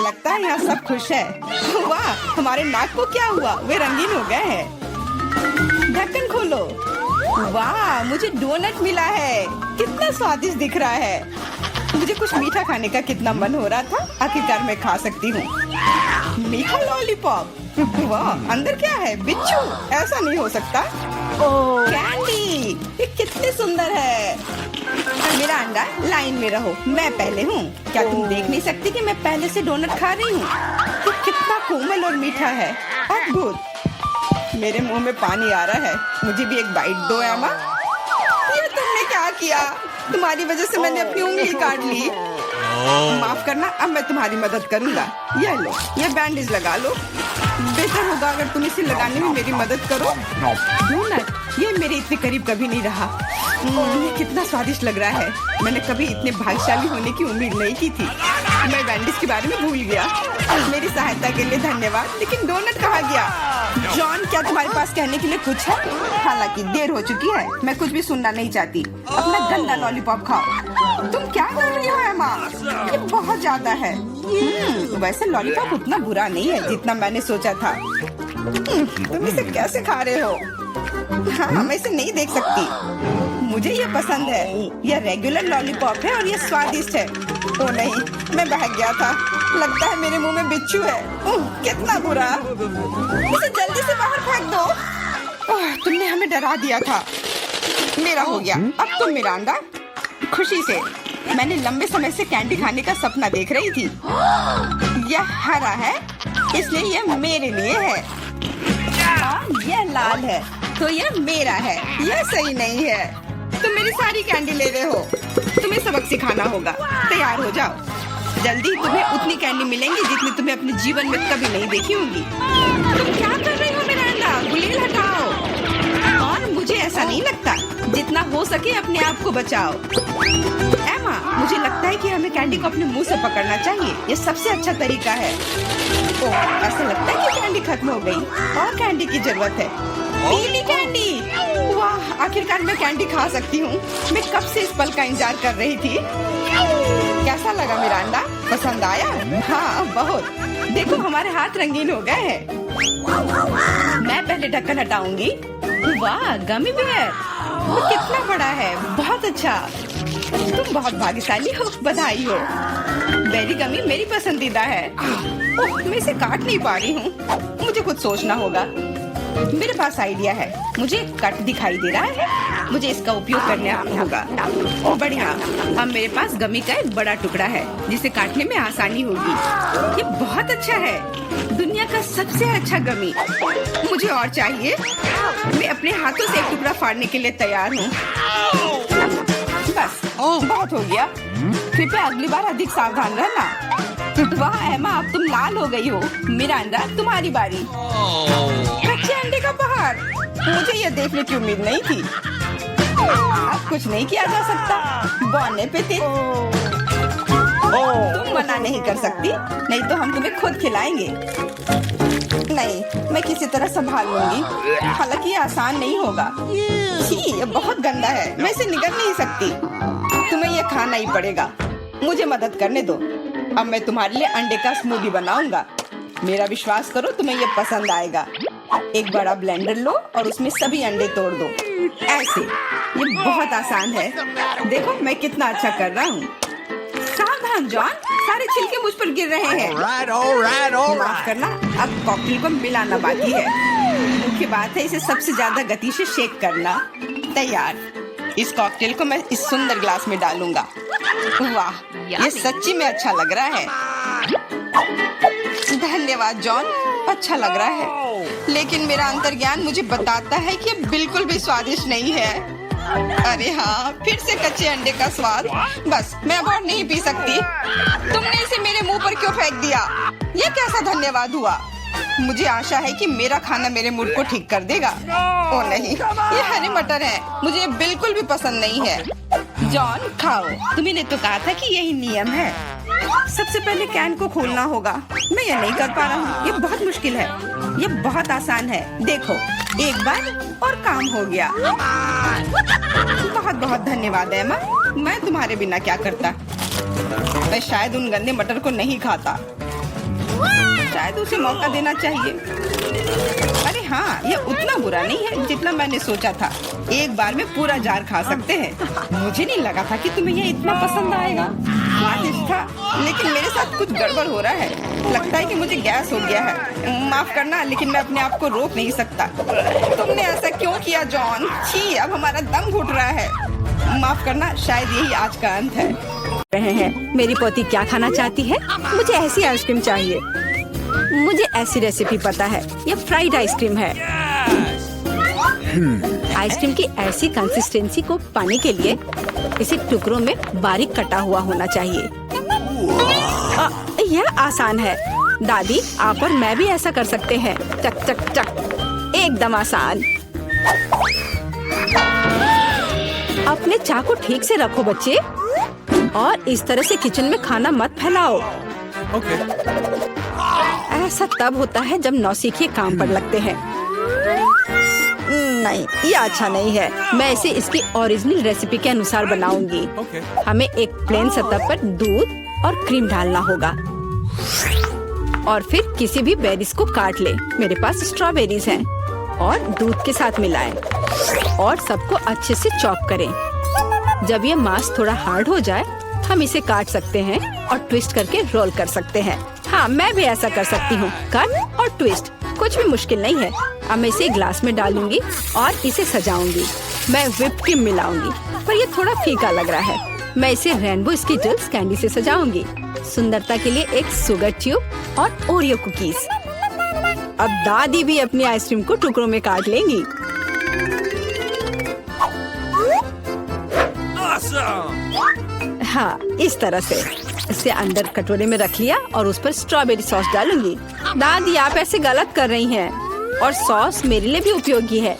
C: लगता है यहाँ सब खुश है। वाह, हमारे नाक को क्या हुआ? वे रंगीन हो गए हैं। ढक्कन खोलो। वाह, मुझे डोनट मिला है। कितना स्वादिष्ट दिख रहा है। मुझे कुछ मीठा खाने का कितना मन हो रहा था। आखिरकार मैं खा सकती हूँ। मीठा लॉलीपॉप। वाह, अंदर क्या है? बिच्छू? ऐसा नहीं हो सकता। कैंडी, ये कितनी सुंदर है। मेरा अंडा, लाइन में रहो। मैं पहले हूँ। क्या तुम देख नहीं सकती कि मैं पहले से डोनट खा रही हूँ? ये कितना कोमल और मीठा है। अद्भुत। मेरे मुंह में पानी आ रहा है। मुझे भी एक बाइट दो एमा। ये तुमने क्या किया? तुम्हारी वजह से मैंने अपनी उंगली काट ली। माफ करना, अब मैं तुम्हारी मदद करूंगा। ये लो, ये बैंडेज लगा लो। बेहतर होगा अगर तुम इसे लगाने में मेरी मदद करो। डोनट, ये मेरे इतने करीब कभी नहीं रहा। ये कितना स्वादिष्ट लग रहा है। मैंने कभी इतने भाग्यशाली होने की उम्मीद नहीं की थी। मैं बैंडेज के बारे में भूल गया। मेरी सहायता के लिए धन्यवाद। लेकिन डोनट कहाँ गया? जॉन, क्या तुम्हारे पास कहने के लिए कुछ है? हालांकि देर हो चुकी है। मैं कुछ भी सुनना नहीं चाहती। अपना गंदा लॉलीपॉप खाओ। तुम क्या कर रही हो एमा? ये बहुत ज्यादा है। वैसे लॉलीपॉप उतना बुरा नहीं है जितना मैंने सोचा था। तुम इसे कैसे खा रहे हो? हाँ, मैं इसे नहीं देख सकती। मुझे ये पसंद है। यह रेगुलर लॉलीपॉप है और ये स्वादिष्ट है। ओ नहीं, मैं बहक गया था। लगता है मेरे मुंह में बिच्छू है। कितना बुरा। इसे जल्दी से बाहर फेंक दो। तुमने हमें डरा दिया था। मेरा हो गया। अब तुम मिरांडा। खुशी से। मैंने लंबे समय से कैंडी खाने का सपना देख रही थी। यह हरा है, इसलिए यह मेरे लिए है। यह लाल है, तो यह मेरा है। यह सही नहीं है। तुम मेरी सारी कैंडी ले रहे हो। तुम्हें सबक सिखाना होगा। तैयार हो जाओ। जल्दी तुम्हें उतनी कैंडी मिलेंगी जितनी तुम्हें अपने जीवन में कभी नहीं देखी होगी। तुम क्या कर रही हो मिरांडा? गुलेल हटाओ। और मुझे ऐसा नहीं लगता। जितना हो सके अपने आप को बचाओ। एमा, मुझे लगता है कि हमें कैंडी को अपने मुंह से पकड़ना चाहिए। ये सबसे अच्छा तरीका है। ओह, ऐसा लगता है कि कैंडी खत्म हो गई। और कैंडी की जरूरत है। पीली कैंडी। वाह, आखिरकार मैं कैंडी खा सकती हूँ। मैं कब से इस पल का इंतजार कर रही थी। कैसा लगा मिरांडा? पसंद आया? हाँ, बहुत। देखो, हमारे हाथ रंगीन हो गए हैं। मैं पहले ढक्कन हटाऊंगी। वाह, गमी बेयर। वो कितना बड़ा है। बहुत अच्छा। तुम बहुत भाग्यशाली हो। बधाई हो। बेरी गमी मेरी पसंदीदा है। ओह, मैं इसे काट नहीं पा रही हूँ। मुझे कुछ सोचना होगा। मेरे पास आइडिया है। मुझे कट दिखाई दे रहा है। मुझे इसका उपयोग करना होगा। बढ़िया। अब मेरे पास गमी का एक बड़ा टुकड़ा है जिसे काटने में आसानी होगी। ये बहुत अच्छा है। दुनिया का सबसे अच्छा गमी। मुझे और चाहिए। मैं अपने हाथों से एक टुकड़ा फाड़ने के लिए तैयार हूँ। बस, बहुत हो गया। कृपया अगली बार अधिक सावधान रहना। वाह एमा, अब तुम लाल हो गई हो। मिरांडा, तुम्हारी बारी। बच्चे अंडे का पहाड़, मुझे ये देखने की उम्मीद नहीं थी। अब कुछ नहीं किया जा सकता। बॉन एपेटिट। तुम मना नहीं कर सकती, नहीं तो हम तुम्हें खुद खिलाएंगे। नहीं, मैं किसी तरह संभाल लूंगी। हालांकि ये आसान नहीं होगा। छी, ये बहुत गंदा है, मैं इसे निगल नहीं सकती। तुम्हें ये खाना ही पड़ेगा। मुझे मदद करने दो। अब मैं तुम्हारे लिए अंडे का स्मूदी बनाऊंगा। मेरा विश्वास करो, तुम्हें ये पसंद आएगा। एक बड़ा ब्लेंडर लो और उसमें सभी अंडे तोड़ दो। ऐसे। ये बहुत आसान है। देखो मैं कितना अच्छा कर रहा हूँ। सावधान जॉन, सारे छिलके मुझ पर गिर रहे हैं। माफ करना, अब कॉकटेल को मिलाना बाकी है। मुख्य बात है इसे सबसे ज्यादा गति से शेक करना। तैयार। इस कॉकटेल को मैं इस सुंदर ग्लास में डालूंगा। वाह, ये सच्ची में अच्छा लग रहा है। धन्यवाद जॉन, अच्छा लग रहा है। लेकिन मेरा अंतर्ज्ञान मुझे बताता है कि ये बिल्कुल भी स्वादिष्ट नहीं है। अरे हाँ, फिर से कच्चे अंडे का स्वाद। बस, मैं अब और नहीं पी सकती। तुमने इसे मेरे मुंह पर क्यों फेंक दिया? ये कैसा धन्यवाद हुआ? मुझे आशा है कि मेरा खाना मेरे मूड को ठीक कर देगा। ओ नहीं, ये हरे मटर है। मुझे बिल्कुल भी पसंद नहीं है। जॉन, खाओ। तुम्हें तो कहा था कि यही नियम है। सबसे पहले कैन को खोलना होगा। मैं ये नहीं कर पा रहा हूँ। ये बहुत मुश्किल है। ये बहुत आसान है। देखो, एक बार और काम हो गया। बहुत बहुत धन्यवाद एमा। मैं तुम्हारे बिना क्या करता। मैं शायद उन गंदे मटर को नहीं खाता। शायद उसे मौका देना चाहिए। अरे हाँ, ये उतना बुरा नहीं है जितना मैंने सोचा था। एक बार में पूरा जार खा सकते हैं। मुझे नहीं लगा था कि तुम्हें ये इतना पसंद आएगा। स्वादिष्ट था, लेकिन मेरे साथ कुछ गड़बड़ हो रहा है। लगता है कि मुझे गैस हो गया है। माफ करना, लेकिन मैं अपने आप को रोक नहीं सकता। तुमने ऐसा क्यों किया जॉन? छी, अब हमारा दम घुट रहा है। माफ करना, शायद यही आज का अंत है।
A: रहे हैं। मेरी पोती क्या खाना चाहती है? मुझे ऐसी आइसक्रीम चाहिए। मुझे ऐसी रेसिपी पता है। ये फ्राइड आइसक्रीम है। आइसक्रीम की ऐसी कंसिस्टेंसी को पाने के लिए इसे टुकड़ों में बारीक कटा हुआ होना चाहिए। यह आसान है। दादी, आप और मैं भी ऐसा कर सकते हैं। चक चक चक, एकदम आसान। अपने चाकू ठीक से रखो बच्चे, और इस तरह से किचन में खाना मत फैलाओ।
B: Okay.
A: ऐसा तब होता है जब नौसिखिए काम पर लगते हैं। नहीं, ये अच्छा नहीं है। मैं इसे इसकी ओरिजिनल रेसिपी के अनुसार बनाऊंगी।
B: Okay.
A: हमें एक प्लेन सतह पर दूध और क्रीम डालना होगा, और फिर किसी भी बेरीज को काट ले। मेरे पास स्ट्रॉबेरीज हैं, और दूध के साथ मिलाएं और सबको अच्छे से चॉप करें। जब ये मांस थोड़ा हार्ड हो जाए, हम इसे काट सकते हैं और ट्विस्ट करके रोल कर सकते हैं। हाँ, मैं भी ऐसा कर सकती हूँ। कट और ट्विस्ट कुछ भी मुश्किल नहीं है। अब मैं इसे ग्लास में डालूंगी और इसे सजाऊंगी। मैं व्हिप क्रीम मिलाऊंगी, पर ये थोड़ा फीका लग रहा है। मैं इसे रेनबो स्किटल्स कैंडी से सजाऊंगी। सुंदरता के लिए एक शुगर ट्यूब और ओरियो कुकीज। अब दादी भी अपनी आइसक्रीम को टुकड़ों में काट लेंगी। हाँ, इस तरह से। इसे अंदर कटोरे में रख लिया और उस पर स्ट्रॉबेरी सॉस डालूंगी। दादी, आप ऐसे गलत कर रही हैं। और सॉस मेरे लिए भी उपयोगी है।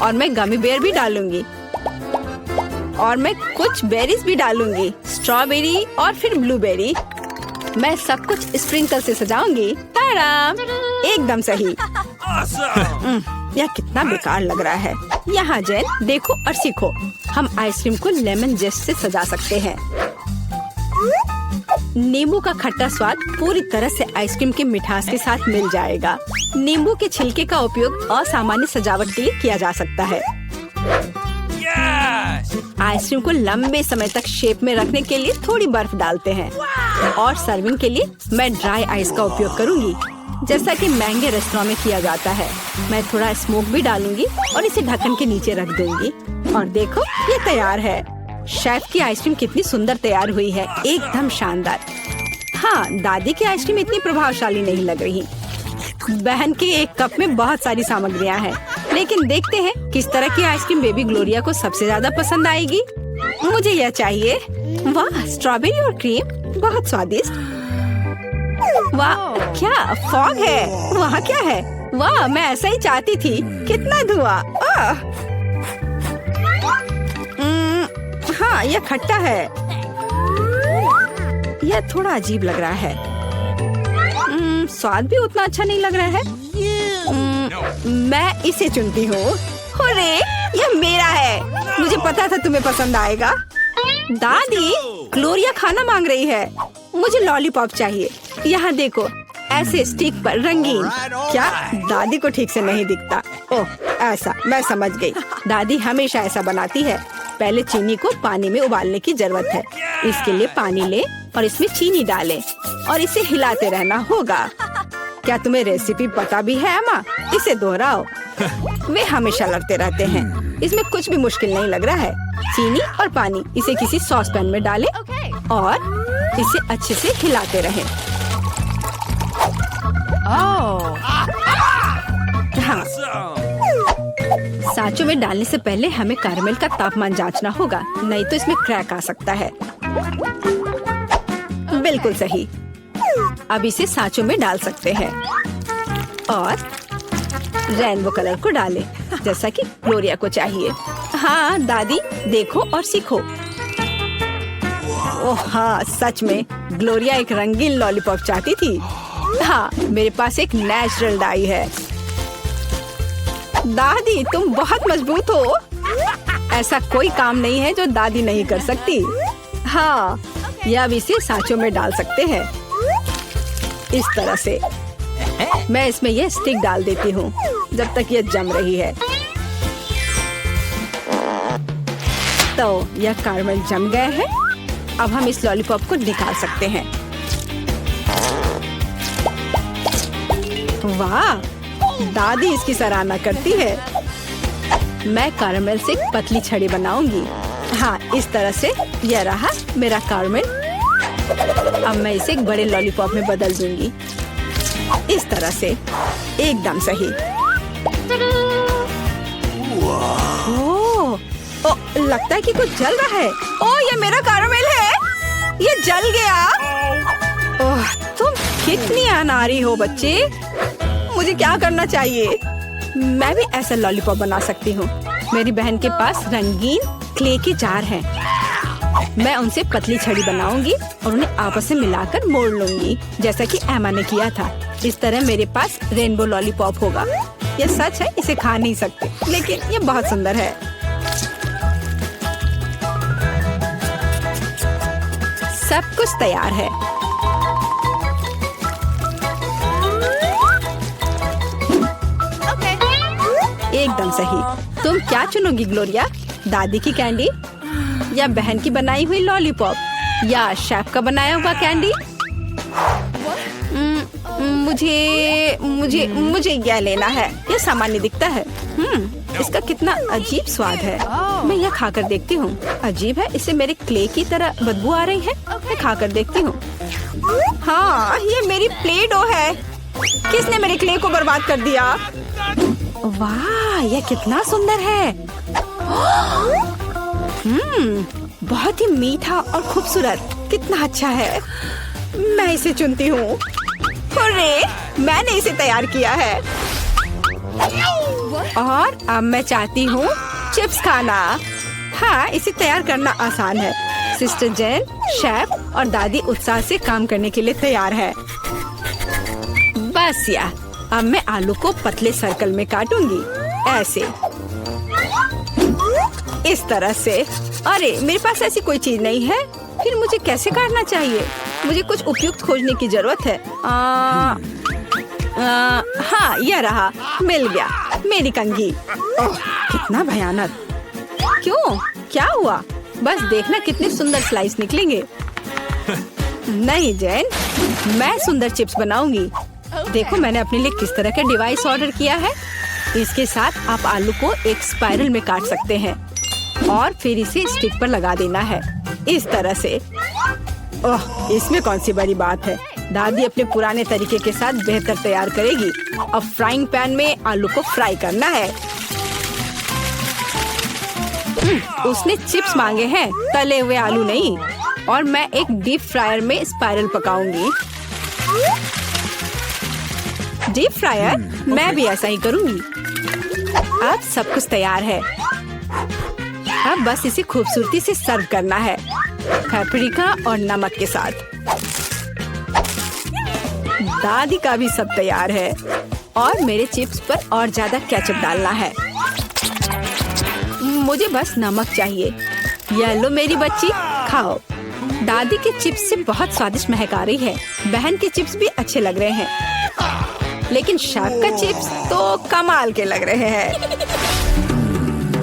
A: और मैं गमी बेयर भी डालूंगी, और मैं कुछ बेरीज भी डालूंगी, स्ट्रॉबेरी और फिर ब्लूबेरी। मैं सब कुछ स्प्रिंकल से सजाऊंगी। ताराम, एकदम सही। यह कितना बेकार लग रहा है। यहाँ जेन, देखो और सीखो। हम आइसक्रीम को लेमन जेस्ट से सजा सकते हैं। नींबू का खट्टा स्वाद पूरी तरह से आइसक्रीम की मिठास के साथ मिल जाएगा। नींबू के छिलके का उपयोग असामान्य सजावट के लिए किया जा सकता है। आइसक्रीम को लंबे समय तक शेप में रखने के लिए थोड़ी बर्फ डालते हैं, और सर्विंग के लिए मैं ड्राई आइस का उपयोग करूंगी, जैसा कि महंगे रेस्टोरेंट में किया जाता है। मैं थोड़ा स्मोक भी डालूंगी और इसे ढक्कन के नीचे रख दूंगी। और देखो, ये तैयार है। शेफ की आइसक्रीम कितनी सुंदर तैयार हुई है, एकदम शानदार। हाँ, दादी की आइसक्रीम इतनी प्रभावशाली नहीं लग रही। बहन के एक कप में बहुत सारी सामग्रियाँ हैं, लेकिन देखते हैं किस तरह की आइसक्रीम बेबी ग्लोरिया को सबसे ज्यादा पसंद आएगी। मुझे यह चाहिए। वाह, स्ट्रॉबेरी और क्रीम, बहुत स्वादिष्ट। वाह, क्या फॉग है। वहाँ क्या है? वाह, मैं ऐसा ही चाहती थी। कितना धुआं। हाँ, यह खट्टा है। यह थोड़ा अजीब लग रहा है। स्वाद भी उतना अच्छा नहीं लग रहा है। मैं इसे चुनती हूँ। अरे, यह मेरा है। मुझे पता था तुम्हें पसंद आएगा। दादी, ग्लोरिया खाना मांग रही है। मुझे लॉलीपॉप चाहिए। यहाँ देखो, ऐसे स्टिक पर रंगीन। क्या दादी को ठीक से नहीं दिखता? ओह, ऐसा, मैं समझ गई। दादी हमेशा ऐसा बनाती है। पहले चीनी को पानी में उबालने की जरूरत है। इसके लिए पानी ले और इसमें चीनी डालें और इसे हिलाते रहना होगा। क्या तुम्हें रेसिपी पता भी है अम्मा? इसे दोहराओ। वे हमेशा लड़ते रहते हैं। इसमें कुछ भी मुश्किल नहीं लग रहा है। चीनी और पानी, इसे किसी सॉस पैन में डालें और इसे अच्छे से हिलाते रहें। हाँ, सांचों में डालने से पहले हमें कैरमेल का तापमान जांचना होगा, नहीं तो इसमें क्रैक आ सकता है। बिल्कुल सही। अब इसे सांचों में डाल सकते हैं और रेनबो कलर को डालें, जैसा कि ग्लोरिया को चाहिए। हाँ दादी, देखो और सीखो। ओह हाँ, सच में ग्लोरिया एक रंगीन लॉलीपॉप चाहती थी। हाँ, मेरे पास एक नेचुरल डाई है। दादी, तुम बहुत मजबूत हो। ऐसा कोई काम नहीं है जो दादी नहीं कर सकती। हाँ, या अब इसे सांचों में डाल सकते हैं इस तरह से। मैं इसमें यह स्टिक डाल देती हूँ जब तक यह जम रही है। तो यह कैरमेल जम गए हैं। अब हम इस लॉलीपॉप को निकाल सकते हैं। वाह, दादी इसकी सराहना करती है। मैं कैरमेल से एक पतली छड़ी बनाऊंगी। हाँ, इस तरह से। यह रहा मेरा कैरमेल। अब मैं इसे एक बड़े लॉलीपॉप में बदल दूंगी, इस तरह से। एकदम सही। ओह, लगता है कि कुछ जल रहा है। ओह, ये मेरा कैरमेल है। ये जल गया। ओह, तुम कितनी अनाड़ी हो बच्चे। मुझे क्या करना चाहिए? मैं भी ऐसा लॉलीपॉप बना सकती हूँ। मेरी बहन के पास रंगीन क्ले के जार हैं। मैं उनसे पतली छड़ी बनाऊंगी और उन्हें आपस में मिलाकर मोड़ लूंगी, जैसा कि एमा ने किया था। इस तरह मेरे पास रेनबो लॉलीपॉप होगा। यह सच है, इसे खा नहीं सकते, लेकिन यह बहुत सुंदर है। सब कुछ तैयार है। एकदम सही। तुम क्या चुनोगी ग्लोरिया? दादी की कैंडी या बहन की बनाई हुई लॉलीपॉप या शेफ का बनाया हुआ कैंडी? मुझे मुझे मुझे यह लेना है। यह सामान्य दिखता है। इसका कितना अजीब स्वाद है। मैं यह खाकर देखती हूँ। अजीब है, इसे मेरे क्ले की तरह बदबू आ रही है। मैं खाकर देखती हूँ। हाँ, ये मेरी प्ले डो है। किसने मेरे क्ले को बर्बाद कर दिया? वाह, यह कितना सुंदर है। बहुत ही मीठा और खूबसूरत। कितना अच्छा है। मैं इसे चुनती हूँ। अरे, मैंने इसे तैयार किया है और अब मैं चाहती हूँ चिप्स खाना। हाँ, इसे तैयार करना आसान है। सिस्टर जेन, शेफ और दादी उत्साह से काम करने के लिए तैयार है। बस या, अब मैं आलू को पतले सर्कल में काटूंगी, ऐसे, इस तरह से। अरे, मेरे पास ऐसी कोई चीज नहीं है। फिर मुझे कैसे काटना चाहिए? मुझे कुछ उपयुक्त खोजने की जरूरत है। हाँ, यह रहा, मिल गया, मेरी कंघी। ओह, कितना भयानक। क्यों? क्या हुआ? बस देखना कितने सुंदर स्लाइस निकलेंगे। नहीं जैन, मैं सुंदर चिप्स बनाऊंगी। देखो, मैंने अपने लिए किस तरह का डिवाइस ऑर्डर किया है। इसके साथ आप आलू को एक स्पाइरल में काट सकते हैं और फिर इसे स्टिक पर लगा देना है, इस तरह से। ओह, इसमें कौन सी बड़ी बात है। दादी अपने पुराने तरीके के साथ बेहतर तैयार करेगी। अब फ्राइंग पैन में आलू को फ्राई करना है। उसने चिप्स मांगे हैं, तले हुए आलू नहीं। और मैं एक डीप फ्रायर में स्पाइरल पकाऊंगी। डीप फ्रायर, मैं भी ऐसा ही करूंगी। अब सब कुछ तैयार है। अब बस इसे खूबसूरती से सर्व करना है, पेपरिका और नमक के साथ। दादी का भी सब तैयार है और मेरे चिप्स पर और ज्यादा केचप डालना है। मुझे बस नमक चाहिए। ये लो मेरी बच्ची, खाओ। दादी के चिप्स से बहुत स्वादिष्ट महक आ रही है। बहन के चिप्स भी अच्छे लग रहे हैं, लेकिन शेफ का चिप्स तो कमाल के लग रहे हैं।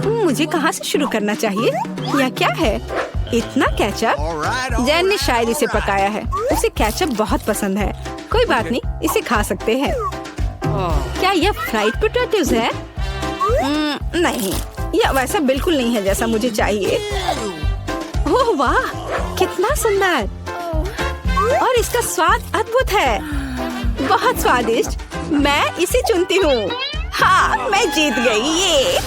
A: मुझे कहाँ से शुरू करना चाहिए? यह क्या है? इतना केचप? जैन ने शायद इसे पकाया है। उसे केचप बहुत पसंद है। कोई बात नहीं, इसे खा सकते हैं। क्या यह फ्राइड पोटैटोज है? नहीं, यह वैसा बिल्कुल नहीं है जैसा मुझे चाहिए। ओह वाह, कितना सुंदर! और इसका स्वाद अद्भुत है, बहुत स्वादिष्ट। मैं इसे चुनती हूँ। हाँ, मैं जीत गई। ये